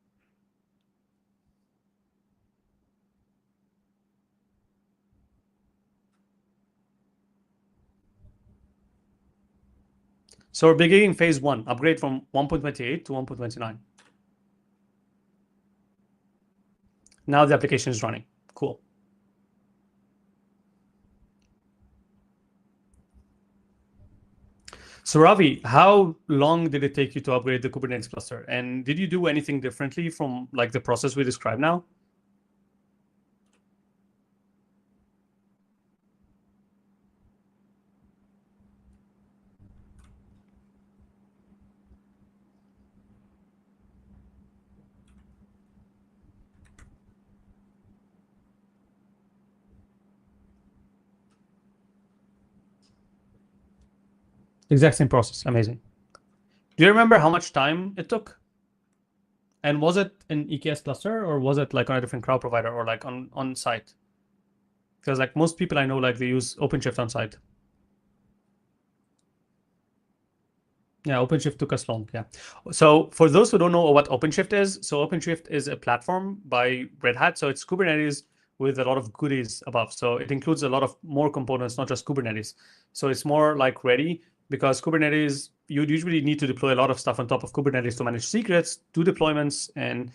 A: So we're beginning phase 1, upgrade from 1.28 to 1.29. Now the application is running. Cool. So Ravi, how long did it take you to upgrade the Kubernetes cluster? And did you do anything differently from like the process we described now? Exact same process. Amazing. Do you remember how much time it took? And was it an EKS cluster or was it like on a different cloud provider or like on site? Because like most people I know, like they use OpenShift on site. Yeah, OpenShift took us long. Yeah. So for those who don't know what OpenShift is, so OpenShift is a platform by Red Hat. So it's Kubernetes with a lot of goodies above. So it includes a lot of more components, not just Kubernetes. So it's more like ready because Kubernetes, you usually need to deploy a lot of stuff on top of Kubernetes to manage secrets, do deployments, and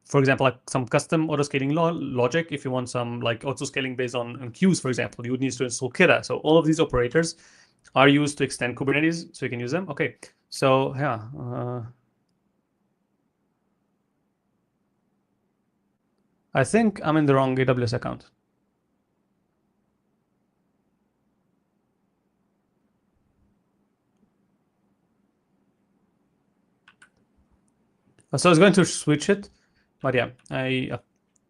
A: for example, like some custom autoscaling logic. If you want some like autoscaling based on queues, for example, you would need to install Kira. So all of these operators are used to extend Kubernetes, so you can use them. Okay, so yeah. I think I'm in the wrong AWS account. So I was going to switch it, but yeah,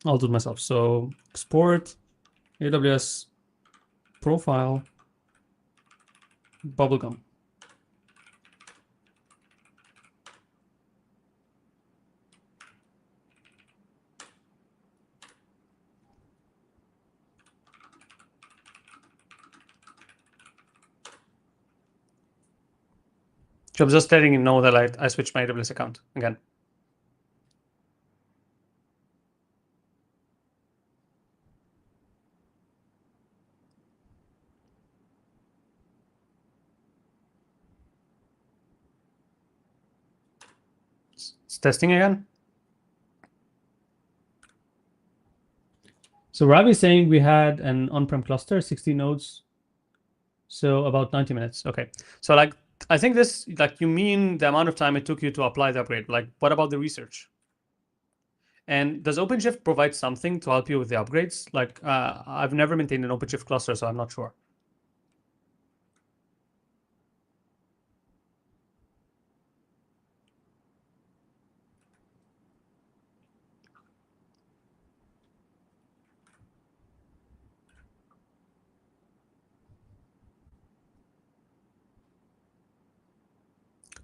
A: I'll do it myself. So export AWS profile bubblegum. So I'm just letting you know that I switched my AWS account again. It's testing again. So Ravi is saying we had an on-prem cluster, 60 nodes, so about 90 minutes. Okay, so like I think this, like you mean the amount of time it took you to apply the upgrade. Like what about the research? And does OpenShift provide something to help you with the upgrades? Like I've never maintained an OpenShift cluster, so I'm not sure.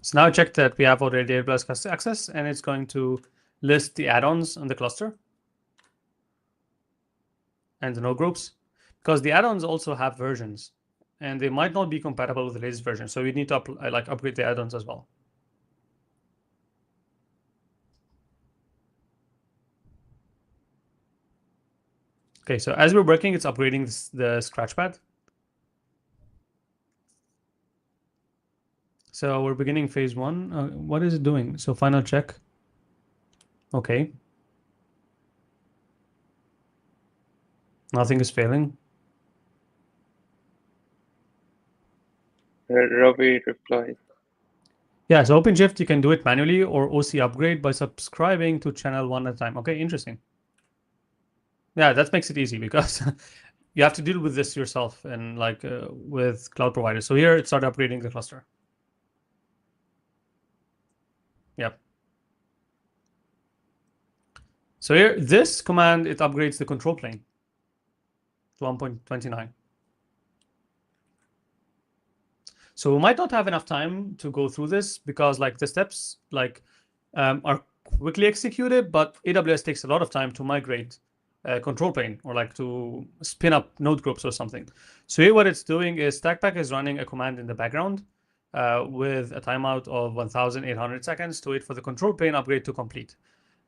A: So now check that we have already AWS access, and it's going to list the add-ons on the cluster and the node groups, because the add-ons also have versions, and they might not be compatible with the latest version. So we need to upgrade the add-ons as well. Okay, so as we're working, it's upgrading the Scratchpad. So we're beginning phase 1. What is it doing? So final check. Okay. Nothing is failing.
B: Ravi replied.
A: Yeah, so OpenShift, you can do it manually or OC upgrade by subscribing to channel 1 at a time. Okay, interesting. Yeah, that makes it easy because you have to deal with this yourself and like with cloud providers. So here it started upgrading the cluster. Yep. So here, this command, it upgrades the control plane to 1.29. So we might not have enough time to go through this because like the steps like are quickly executed, but AWS takes a lot of time to migrate control plane or like to spin up node groups or something. So here what it's doing is Stakpak is running a command in the background with a timeout of 1,800 seconds to wait for the control plane upgrade to complete.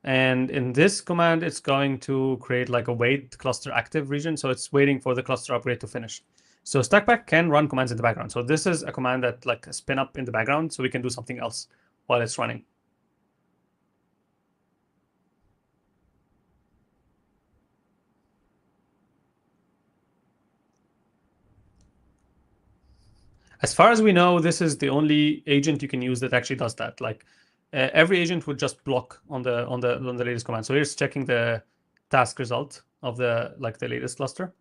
A: And in this command, it's going to create like a wait cluster active region. So it's waiting for the cluster upgrade to finish. So Stakpak can run commands in the background. So this is a command that like spin up in the background so we can do something else while it's running. As far as we know, this is the only agent you can use that actually does that. Like every agent would just block on the latest command. So here's checking the task result of the latest cluster.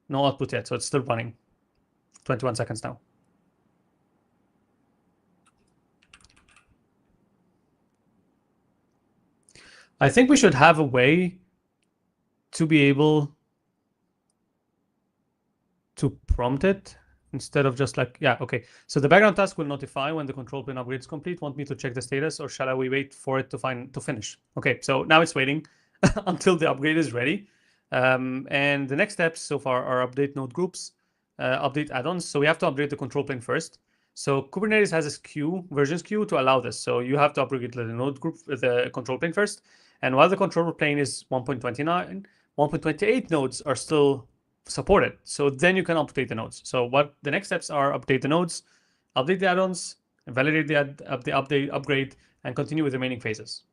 A: No output yet, so it's still running. 21 seconds now. I think we should have a way to be able to prompt it instead of just like, yeah, okay. So the background task will notify when the control plane upgrade is complete. Want me to check the status, or shall we wait for it to finish? Okay, so now it's waiting until the upgrade is ready. And the next steps so far are update node groups, update add-ons. So we have to upgrade the control plane first. So Kubernetes has a queue, versions queue to allow this. So you have to upgrade the node group, the control plane first. And while the control plane is 1.29, 1.28 nodes are still supported. So then you can update the nodes. So what the next steps are: update the nodes, update the add-ons, validate the upgrade, and continue with the remaining phases.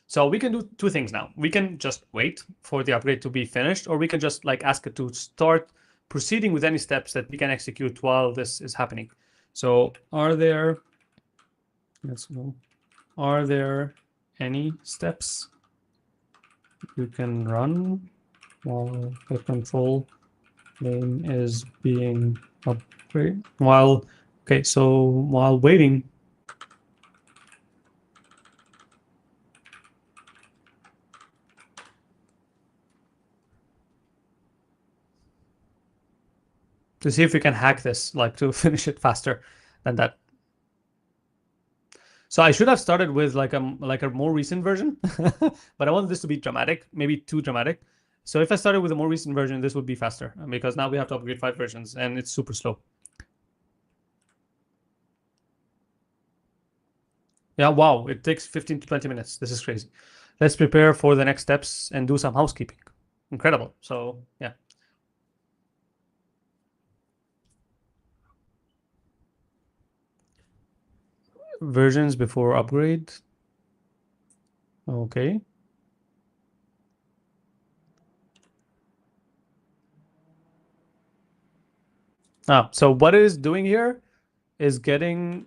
A: So we can do two things now. We can just wait for the upgrade to be finished, or we can just like ask it to start proceeding with any steps that we can execute while this is happening. So are there any steps you can run while the control plane is being upgraded? While waiting, to see if we can hack this, like to finish it faster than that. So I should have started with like a more recent version, but I wanted this to be dramatic, maybe too dramatic. So if I started with a more recent version, this would be faster, because now we have to upgrade 5 versions and it's super slow. Yeah, wow, it takes 15 to 20 minutes. This is crazy. Let's prepare for the next steps and do some housekeeping. Incredible. So yeah. Versions before upgrade. Okay. So what it is doing here is getting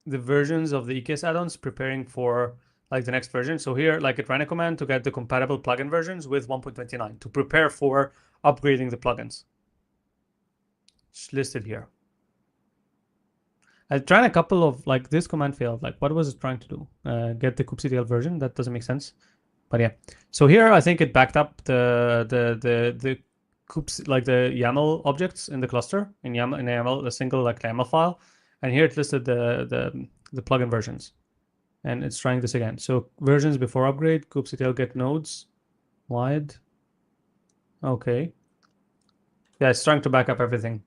A: the versions of the EKS add-ons, preparing for like the next version. So here, like it ran a command to get the compatible plugin versions with 1.29 to prepare for upgrading the plugins. It's listed here. I tried a couple of like this command failed. Like what was it trying to do? Get the kubectl version? That doesn't make sense. But yeah. So here I think it backed up the kubes, like the YAML objects in the cluster in YAML, a single like YAML file, and here it listed the plugin versions, and it's trying this again. So versions before upgrade, kubectl get nodes wide. Okay. Yeah, it's trying to back up everything.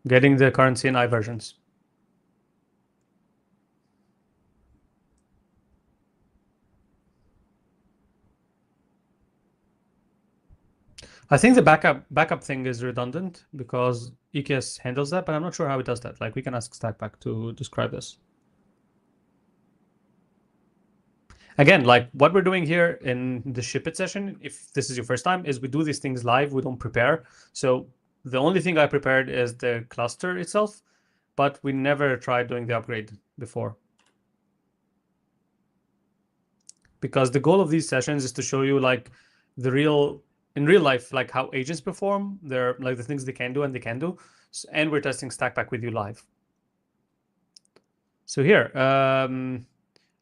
A: Getting the current CNI versions. I think the backup thing is redundant because EKS handles that, but I'm not sure how it does that. Like we can ask Stakpak to describe this. Again, like what we're doing here in the ship it session, if this is your first time, is we do these things live. We don't prepare. So the only thing I prepared is the cluster itself, but we never tried doing the upgrade before. Because the goal of these sessions is to show you like in real life, like how agents perform. They're like the things they can do and they can do. And we're testing Stakpak with you live. So here,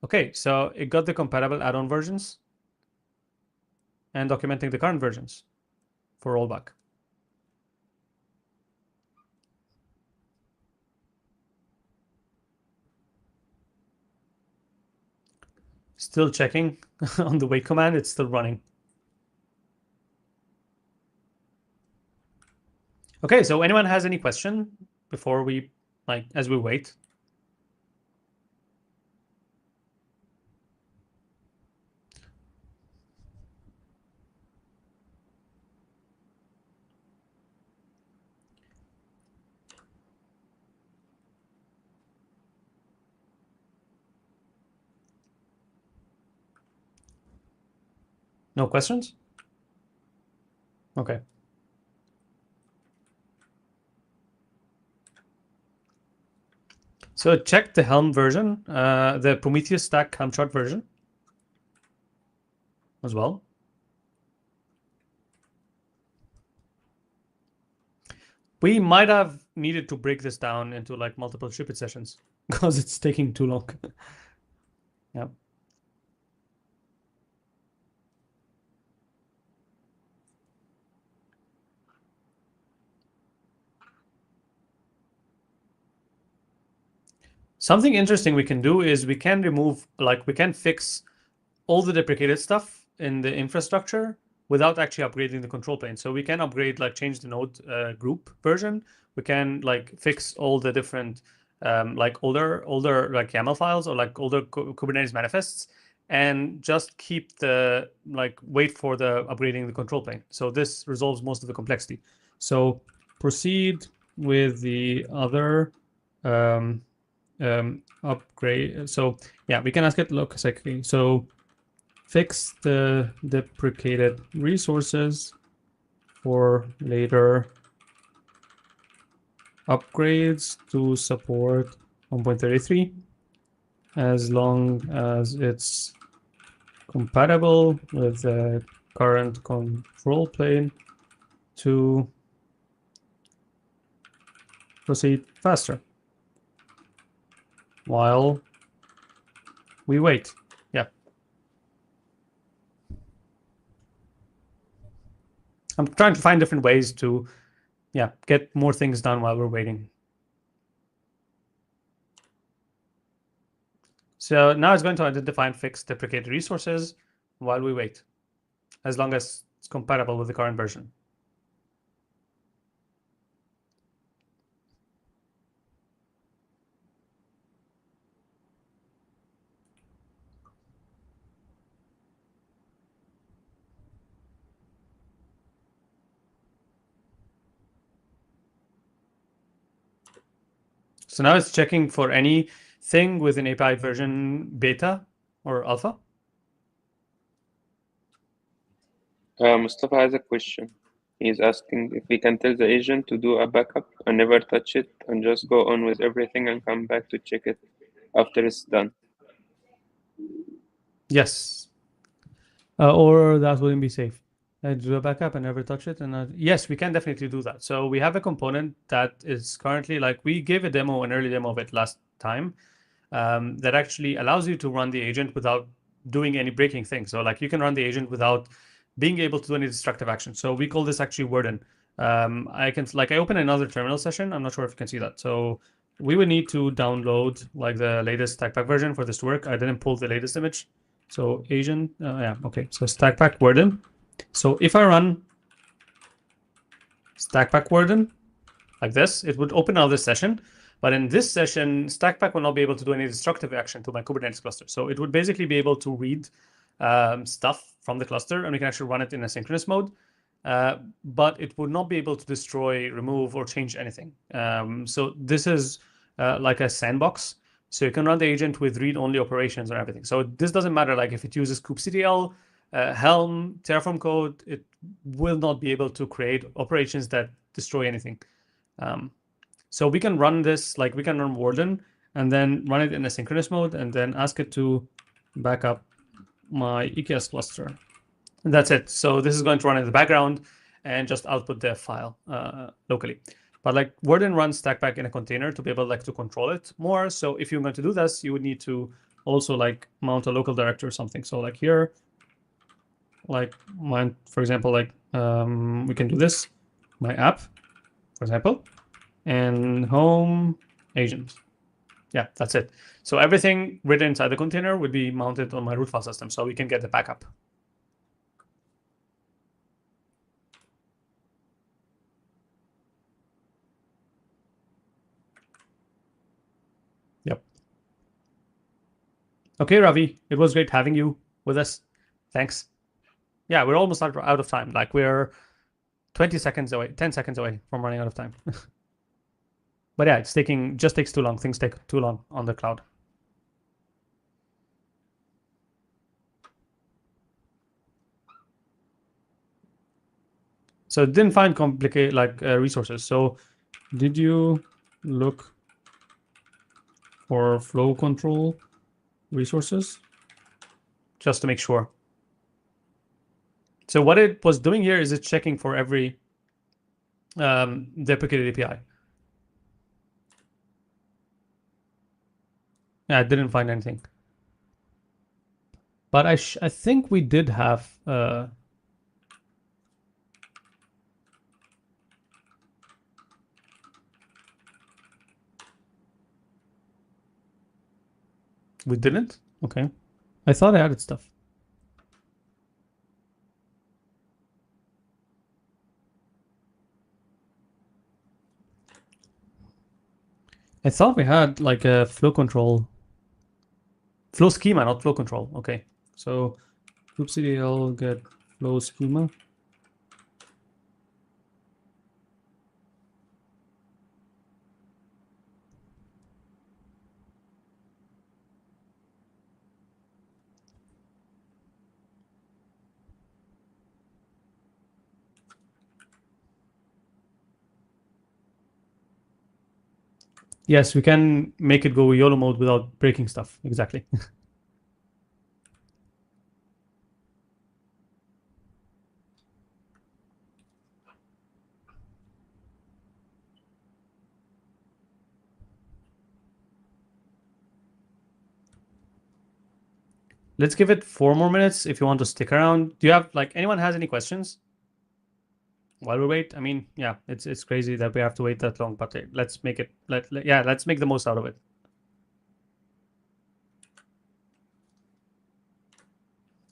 A: okay, so it got the compatible add-on versions and documenting the current versions for rollback. Still checking on the wait command, it's still running. Okay, so anyone has any question before we, like, as we wait? No questions? Okay. So check the Helm version, the Prometheus stack Helm chart version as well. We might have needed to break this down into like multiple stupid sessions because it's taking too long. Yeah. Something interesting we can do is we can remove, like, we can fix all the deprecated stuff in the infrastructure without actually upgrading the control plane. So we can upgrade, like, change the node group version. We can like fix all the different like older like YAML files or like older Kubernetes manifests, and just keep the like wait for the upgrading the control plane. So this resolves most of the complexity. So proceed with the other upgrade. So yeah, we can ask it look secondly. So fix the deprecated resources for later upgrades to support 1.33 as long as it's compatible with the current control plane to proceed faster while we wait. Yeah. I'm trying to find different ways to, yeah, get more things done while we're waiting. So now it's going to identify and fix deprecated resources while we wait, as long as it's compatible with the current version. So now it's checking for anything with an API version beta or alpha.
B: Mustafa has a question. He's asking if we can tell the agent to do a backup and never touch it and just go on with everything and come back to check it after it's done.
A: Yes. Or that wouldn't be safe. Do a backup and never touch it. And yes, we can definitely do that. So we have a component that is currently, like, we gave an early demo of it last time, that actually allows you to run the agent without doing any breaking things. So like you can run the agent without being able to do any destructive action. So we call this actually Worden. I open another terminal session. I'm not sure if you can see that. So we would need to download like the latest Stakpak version for this to work. I didn't pull the latest image. So agent, yeah, okay. So Stakpak Worden. So if I run Stakpak Worden like this, it would open another session. But in this session, Stakpak will not be able to do any destructive action to my Kubernetes cluster. So it would basically be able to read stuff from the cluster, and we can actually run it in asynchronous mode. But it would not be able to destroy, remove, or change anything. So this is like a sandbox. So you can run the agent with read-only operations and everything. So this doesn't matter, like if it uses kubectl, Helm, Terraform code, it will not be able to create operations that destroy anything. So we can run this, like we can run Worden and then run it in asynchronous mode and then ask it to back up my EKS cluster. And that's it. So this is going to run in the background and just output the file locally. But like Worden runs Stakpak in a container to be able like to control it more. So if you're going to do this, you would need to also like mount a local directory or something. So like here, like mine, for example, like we can do this, my app, for example, and home agent. Yeah, that's it. So everything written inside the container would be mounted on my root file system, so we can get the backup. Yep. Okay, Ravi, it was great having you with us. Thanks. Yeah, we're almost out of time. Like we're 20 seconds away, 10 seconds away from running out of time. But yeah, just takes too long. Things take too long on the cloud. So it didn't find complicated resources. So did you look for flow control resources? Just to make sure. So what it was doing here is it's checking for every deprecated API. Yeah, I didn't find anything. But I think we did have we didn't? Okay. I thought I added stuff. I thought we had like a flow control. Flow schema, not flow control. Okay. So kubectl get flow schema. Yes, we can make it go YOLO mode without breaking stuff. Exactly. Let's give it 4 more minutes if you want to stick around. Do you have anyone has any questions while we wait? I mean, yeah, it's crazy that we have to wait that long, but let's make it let's make the most out of it.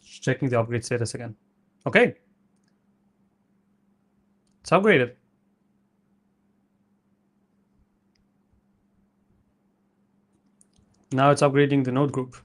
A: Just checking the upgrade status again. Okay. It's upgraded. Now it's upgrading the node group.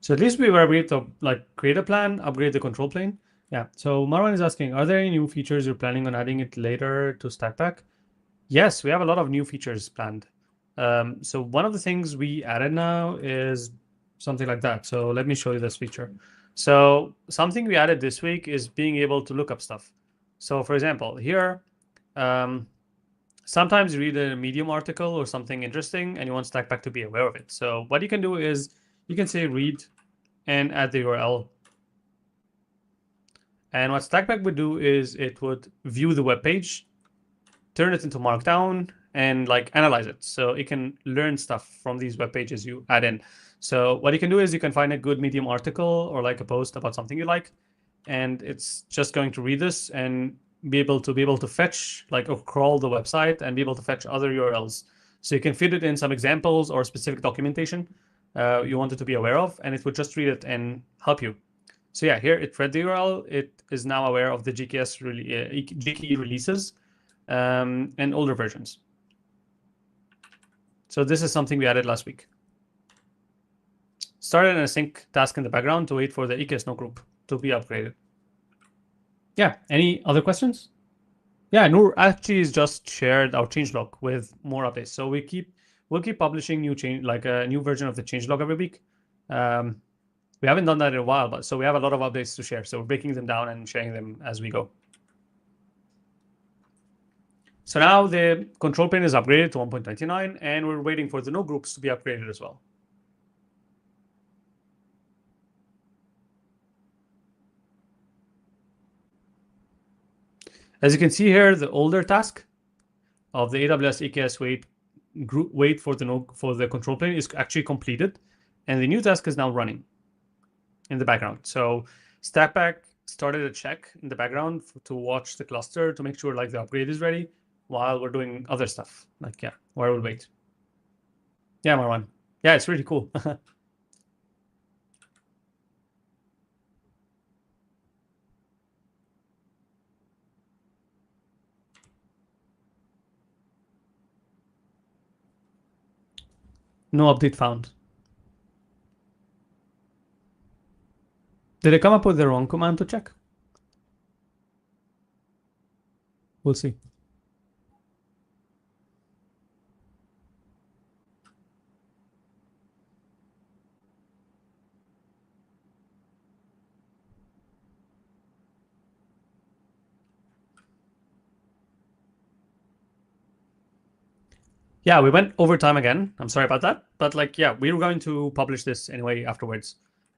A: So at least we were able to create a plan, upgrade the control plane. Yeah. So Marwan is asking, are there any new features you're planning on adding it later to Stakpak? Yes, we have a lot of new features planned. So one of the things we added now is something like that. So let me show you this feature. So something we added this week is being able to look up stuff. So for example, here, sometimes you read a Medium article or something interesting and you want Stakpak to be aware of it. So what you can do is you can say read and add the URL. And what Stakpak would do is it would view the web page, turn it into Markdown, and analyze it. So it can learn stuff from these web pages you add in. So what you can do is you can find a good Medium article or a post about something you like, and it's just going to read this and be able to fetch or crawl the website and be able to fetch other URLs. So you can feed it in some examples or specific documentation you want it to be aware of, and it would just read it and help you. So yeah, here it read the URL. It is now aware of the GKE releases and older versions. So this is something we added last week. Started an async task in the background to wait for the EKS node group to be upgraded. Yeah, any other questions? Yeah, Noor actually has just shared our changelog with more updates. So we'll keep publishing new a new version of the changelog every week. We haven't done that in a while, but so we have a lot of updates to share. So we're breaking them down and sharing them as we go. So now the control plane is upgraded to 1.29, and we're waiting for the node groups to be upgraded as well. As you can see here, the older task of the AWS EKS wait for the control plane is actually completed, and the new task is now running in the background. So Stakpak started a check in the background to watch the cluster to make sure the upgrade is ready while we're doing other stuff. While we'll wait. Yeah, Marwan. Yeah, it's really cool. No update found. Did it come up with the wrong command to check? We'll see. Yeah, we went over time again. I'm sorry about that. But like, yeah, we were going to publish this anyway afterwards.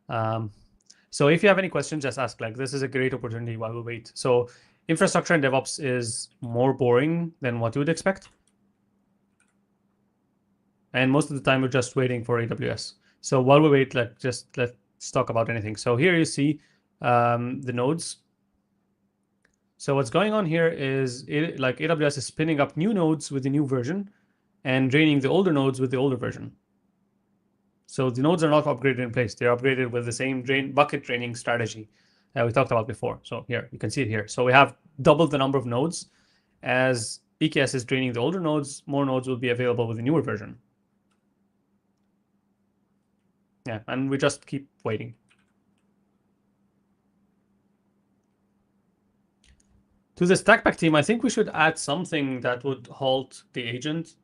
A: So if you have any questions, just ask. Like, this is a great opportunity while we wait. So infrastructure and DevOps is more boring than what you would expect. And most of the time, we're just waiting for AWS. So while we wait, let's talk about anything. So here you see the nodes. So what's going on here is like AWS is spinning up new nodes with the new version and draining the older nodes with the older version. So the nodes are not upgraded in place. They're upgraded with the same bucket draining strategy that we talked about before. So here, you can see it here. So we have doubled the number of nodes. As EKS is draining the older nodes, more nodes will be available with the newer version. Yeah, and we just keep waiting. To the Stakpak team, I think we should add something that would halt the agent,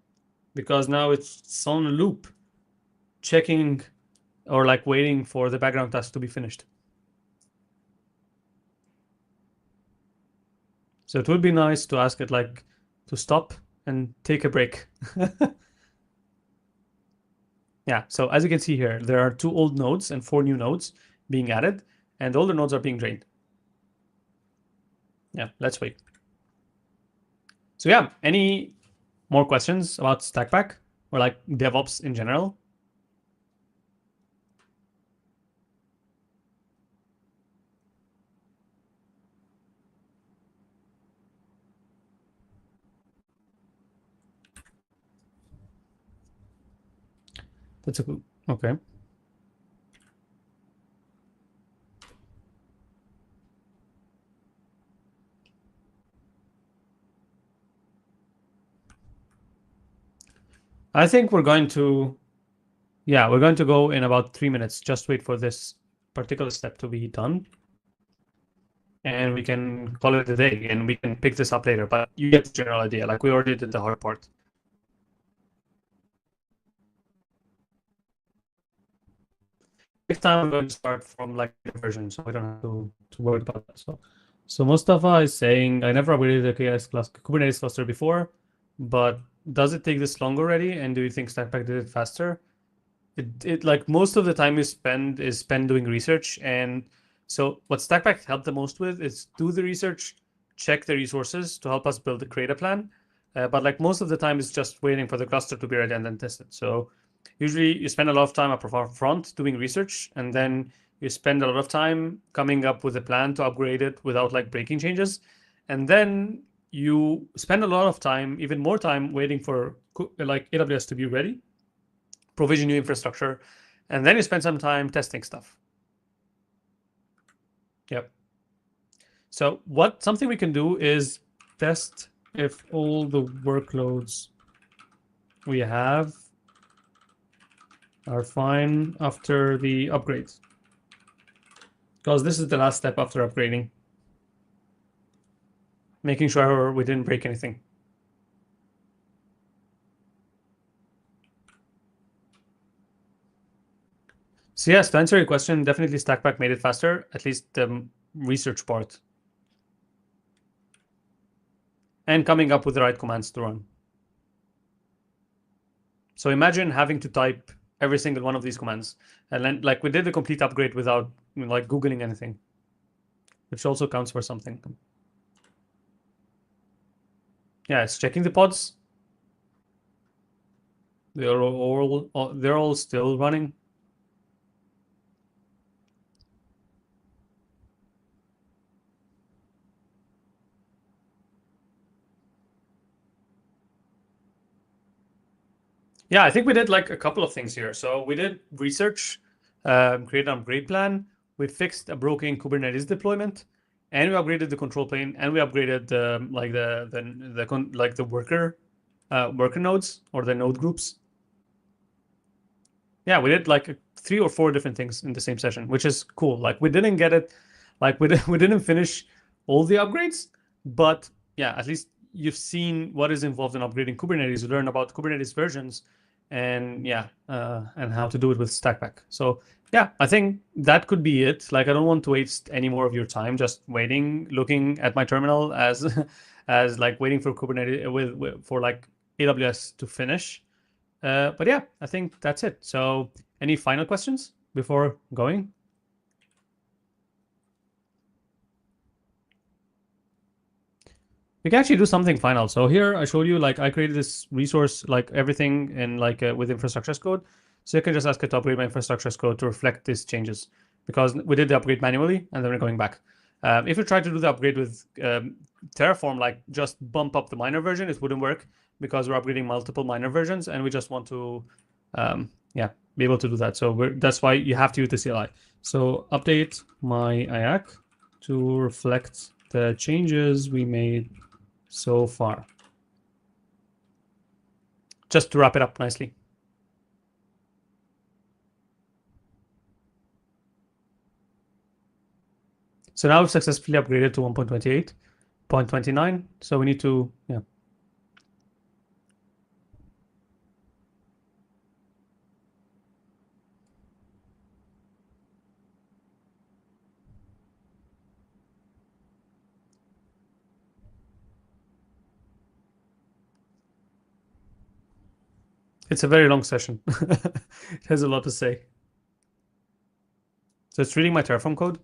A: because now it's on a loop, checking or like waiting for the background task to be finished. So it would be nice to ask it like to stop and take a break. Yeah, so as you can see here, there are 2 old nodes and 4 new nodes being added, and the older nodes are being drained. Yeah, let's wait. So yeah, any more questions about Stakpak or like DevOps in general? That's a good, okay. I think we're going to go in about 3 minutes. Just wait for this particular step to be done. And we can call it a day, and we can pick this up later. But you get the general idea. Like, we already did the hard part. Next time I'm going to start from like the version, so we don't have to worry about that. So Mustafa is saying, I never upgraded the Kubernetes cluster before, but does it take this long already? And do you think Stakpak did it faster? It like most of the time you spend is spent doing research. And so what Stakpak helped the most with is do the research, check the resources to help us build a create a plan. But like most of the time is just waiting for the cluster to be ready and then test it. So usually you spend a lot of time up front doing research, and then you spend a lot of time coming up with a plan to upgrade it without like breaking changes. And then you spend a lot of time, even more time, waiting for like AWS to be ready, provision new infrastructure, and then you spend some time testing stuff. Yep. So something we can do is test if all the workloads we have are fine after the upgrade, because this is the last step after upgrading, making sure we didn't break anything. So yes, to answer your question, definitely Stakpak made it faster, at least the research part, and coming up with the right commands to run. So imagine having to type every single one of these commands, and then like we did the complete upgrade without like Googling anything, which also counts for something. Yeah, it's checking the pods. They're all still running. Yeah, I think we did like a couple of things here. So we did research, created an upgrade plan. We fixed a broken Kubernetes deployment, and we upgraded the control plane, and we upgraded the worker nodes or the node groups. Yeah, we did like 3 or 4 different things in the same session, which is cool. Like we didn't get it, like we didn't finish all the upgrades, but yeah, at least you've seen what is involved in upgrading Kubernetes. You learn about Kubernetes versions, and and how to do it with Stakpak. So yeah, I think that could be it. Like I don't want to waste any more of your time just waiting, looking at my terminal as as like waiting for Kubernetes for like AWS to finish. But yeah, I think that's it. So any final questions before going? We can actually do something final. So here I showed you, like I created this resource, like everything in like with infrastructure as code. So you can just ask it to upgrade my infrastructure as code to reflect these changes, because we did the upgrade manually and then we're going back. If you try to do the upgrade with Terraform, like just bump up the minor version, it wouldn't work because we're upgrading multiple minor versions and we just want to be able to do that. So that's why you have to use the CLI. So update my IAC to reflect the changes we made so far. Just to wrap it up nicely. So now we've successfully upgraded to 1.28.29. So we need to, It's a very long session. It has a lot to say. So it's reading my Terraform code.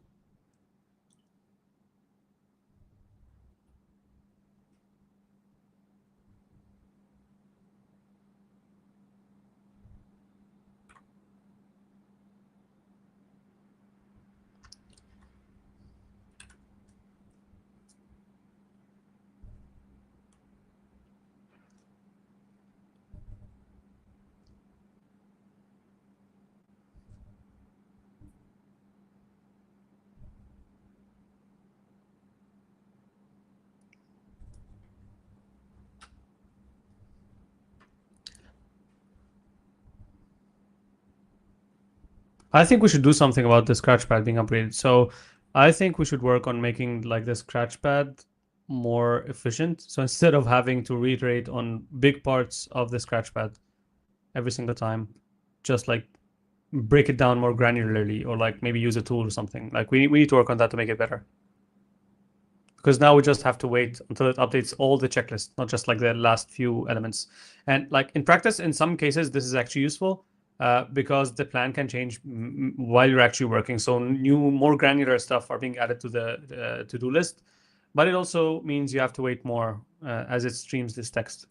A: I think we should do something about the Scratchpad being upgraded. So I think we should work on making like the Scratchpad more efficient. So instead of having to reiterate on big parts of the Scratchpad every single time, just like break it down more granularly, or like maybe use a tool or something. Like we need to work on that to make it better. Because now we just have to wait until it updates all the checklist, not just like the last few elements. And like in practice, in some cases, this is actually useful because the plan can change while you're actually working. So more granular stuff are being added to the to-do list, but it also means you have to wait more as it streams this text.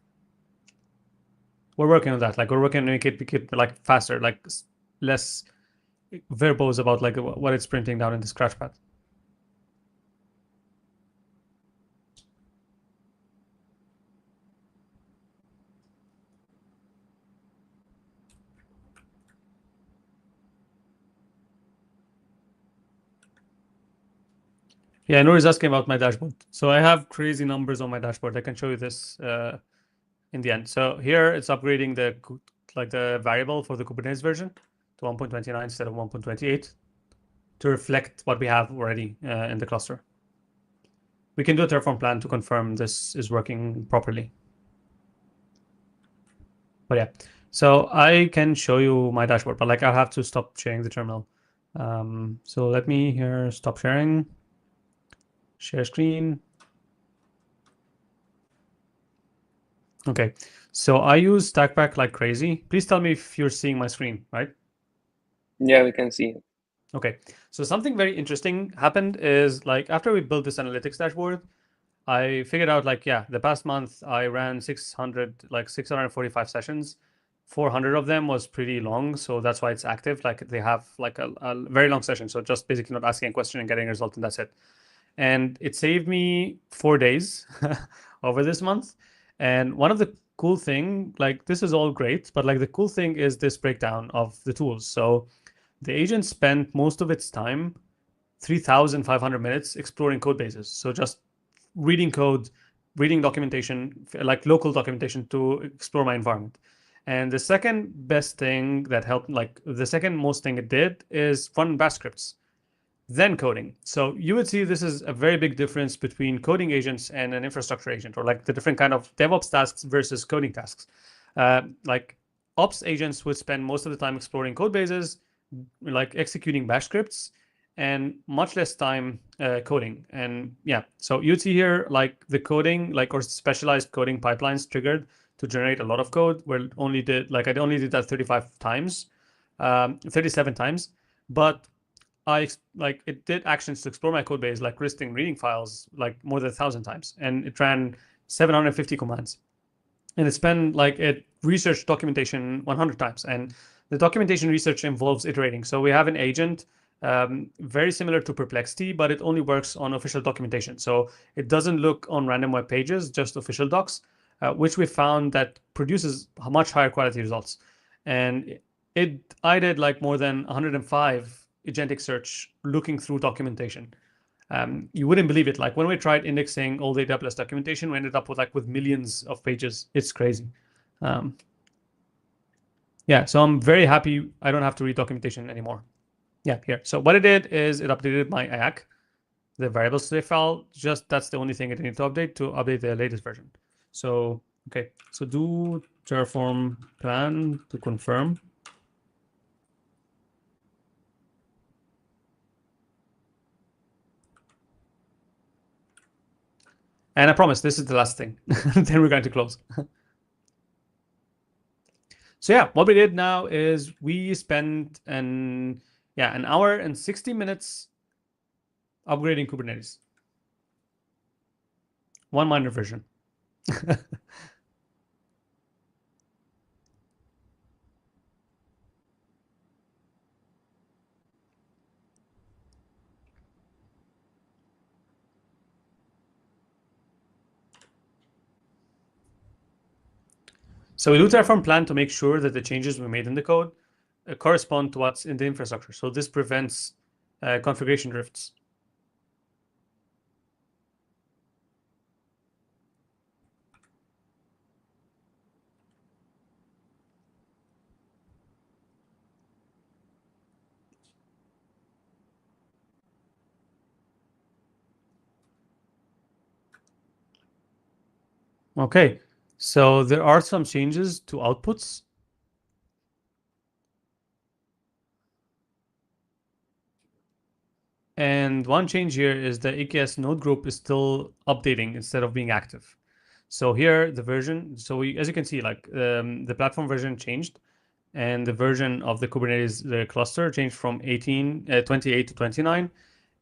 A: We're working on that. Like we're working on make it like faster, like less verbose about like what it's printing down in the Scratchpad. Yeah, Noor is asking about my dashboard. So I have crazy numbers on my dashboard. I can show you this in the end. So here it's upgrading the variable for the Kubernetes version to 1.29 instead of 1.28 to reflect what we have already in the cluster. We can do a Terraform plan to confirm this is working properly. But yeah, so I can show you my dashboard, but like I'll have to stop sharing the terminal. So let me here stop sharing. Share screen. Okay, so I use Stakpak like crazy. Please tell me if you're seeing my screen, right?
B: Yeah, we can see it.
A: Okay, so something very interesting happened is like after we built this analytics dashboard, I figured out like, yeah, the past month I ran 645 sessions. 400 of them was pretty long, so that's why it's active. Like they have like a very long session, so just basically not asking a question and getting a result, and that's it. And it saved me 4 days over this month. And one of the cool thing, like this is all great, but like the cool thing is this breakdown of the tools. So the agent spent most of its time, 3,500 minutes exploring code bases. So just reading code, reading documentation, like local documentation to explore my environment. And the second best thing that helped, like the second most thing it did, is run bash scripts, then coding. So you would see this is a very big difference between coding agents and an infrastructure agent, or like the different kind of DevOps tasks versus coding tasks. Like ops agents would spend most of the time exploring code bases, like executing bash scripts, and much less time coding. And yeah, so you'd see here like the coding, like or specialized coding pipelines triggered to generate a lot of code. Where I only did that 35 times, 37 times, but it did actions to explore my code base, like listing reading files, like more than 1,000 times, and it ran 750 commands. And it researched documentation 100 times, and the documentation research involves iterating. So we have an agent very similar to Perplexity, but it only works on official documentation. So it doesn't look on random web pages, just official docs, which we found that produces much higher quality results. And I did like more than 105 agentic search looking through documentation. You wouldn't believe it. Like when we tried indexing all the AWS documentation, we ended up with millions of pages. It's crazy. Yeah, so I'm very happy I don't have to read documentation anymore. Yeah, here. So what it did is it updated my IAC, the variables save file. Just that's the only thing it needed to update the latest version. So okay, so do Terraform plan to confirm. And I promise this is the last thing. Then we're going to close. So yeah, what we did now is we spent an hour and 60 minutes upgrading Kubernetes. One minor version. So we do Terraform plan to make sure that the changes we made in the code correspond to what's in the infrastructure. So this prevents configuration drifts. Okay, so there are some changes to outputs. And one change here is the EKS node group is still updating instead of being active. So here the version, as you can see, like the platform version changed, and the version of the Kubernetes cluster changed from 28 to 29,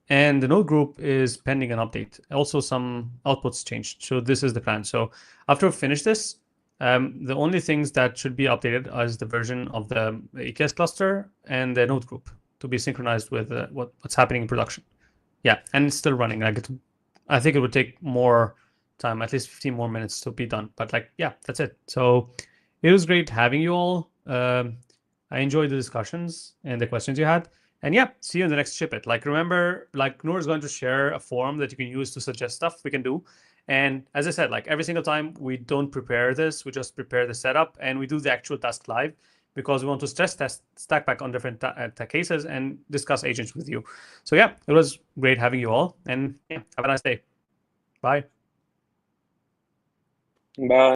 A: and the node group is pending an update. Also, some outputs changed. So this is the plan. So after we finish this, the only things that should be updated is the version of the EKS cluster and the node group to be synchronized with what's happening in production. Yeah, and it's still running. I think it would take more time, at least 15 more minutes to be done. But yeah, that's it. So it was great having you all. I enjoyed the discussions and the questions you had. And yeah, see you in the next Ship It. Remember, Noor is going to share a form that you can use to suggest stuff we can do. And as I said, every single time we don't prepare this, we just prepare the setup and we do the actual task live because we want to stress test Stakpak on different cases and discuss agents with you. So yeah, it was great having you all, and yeah, have a nice day. Bye.
B: Bye.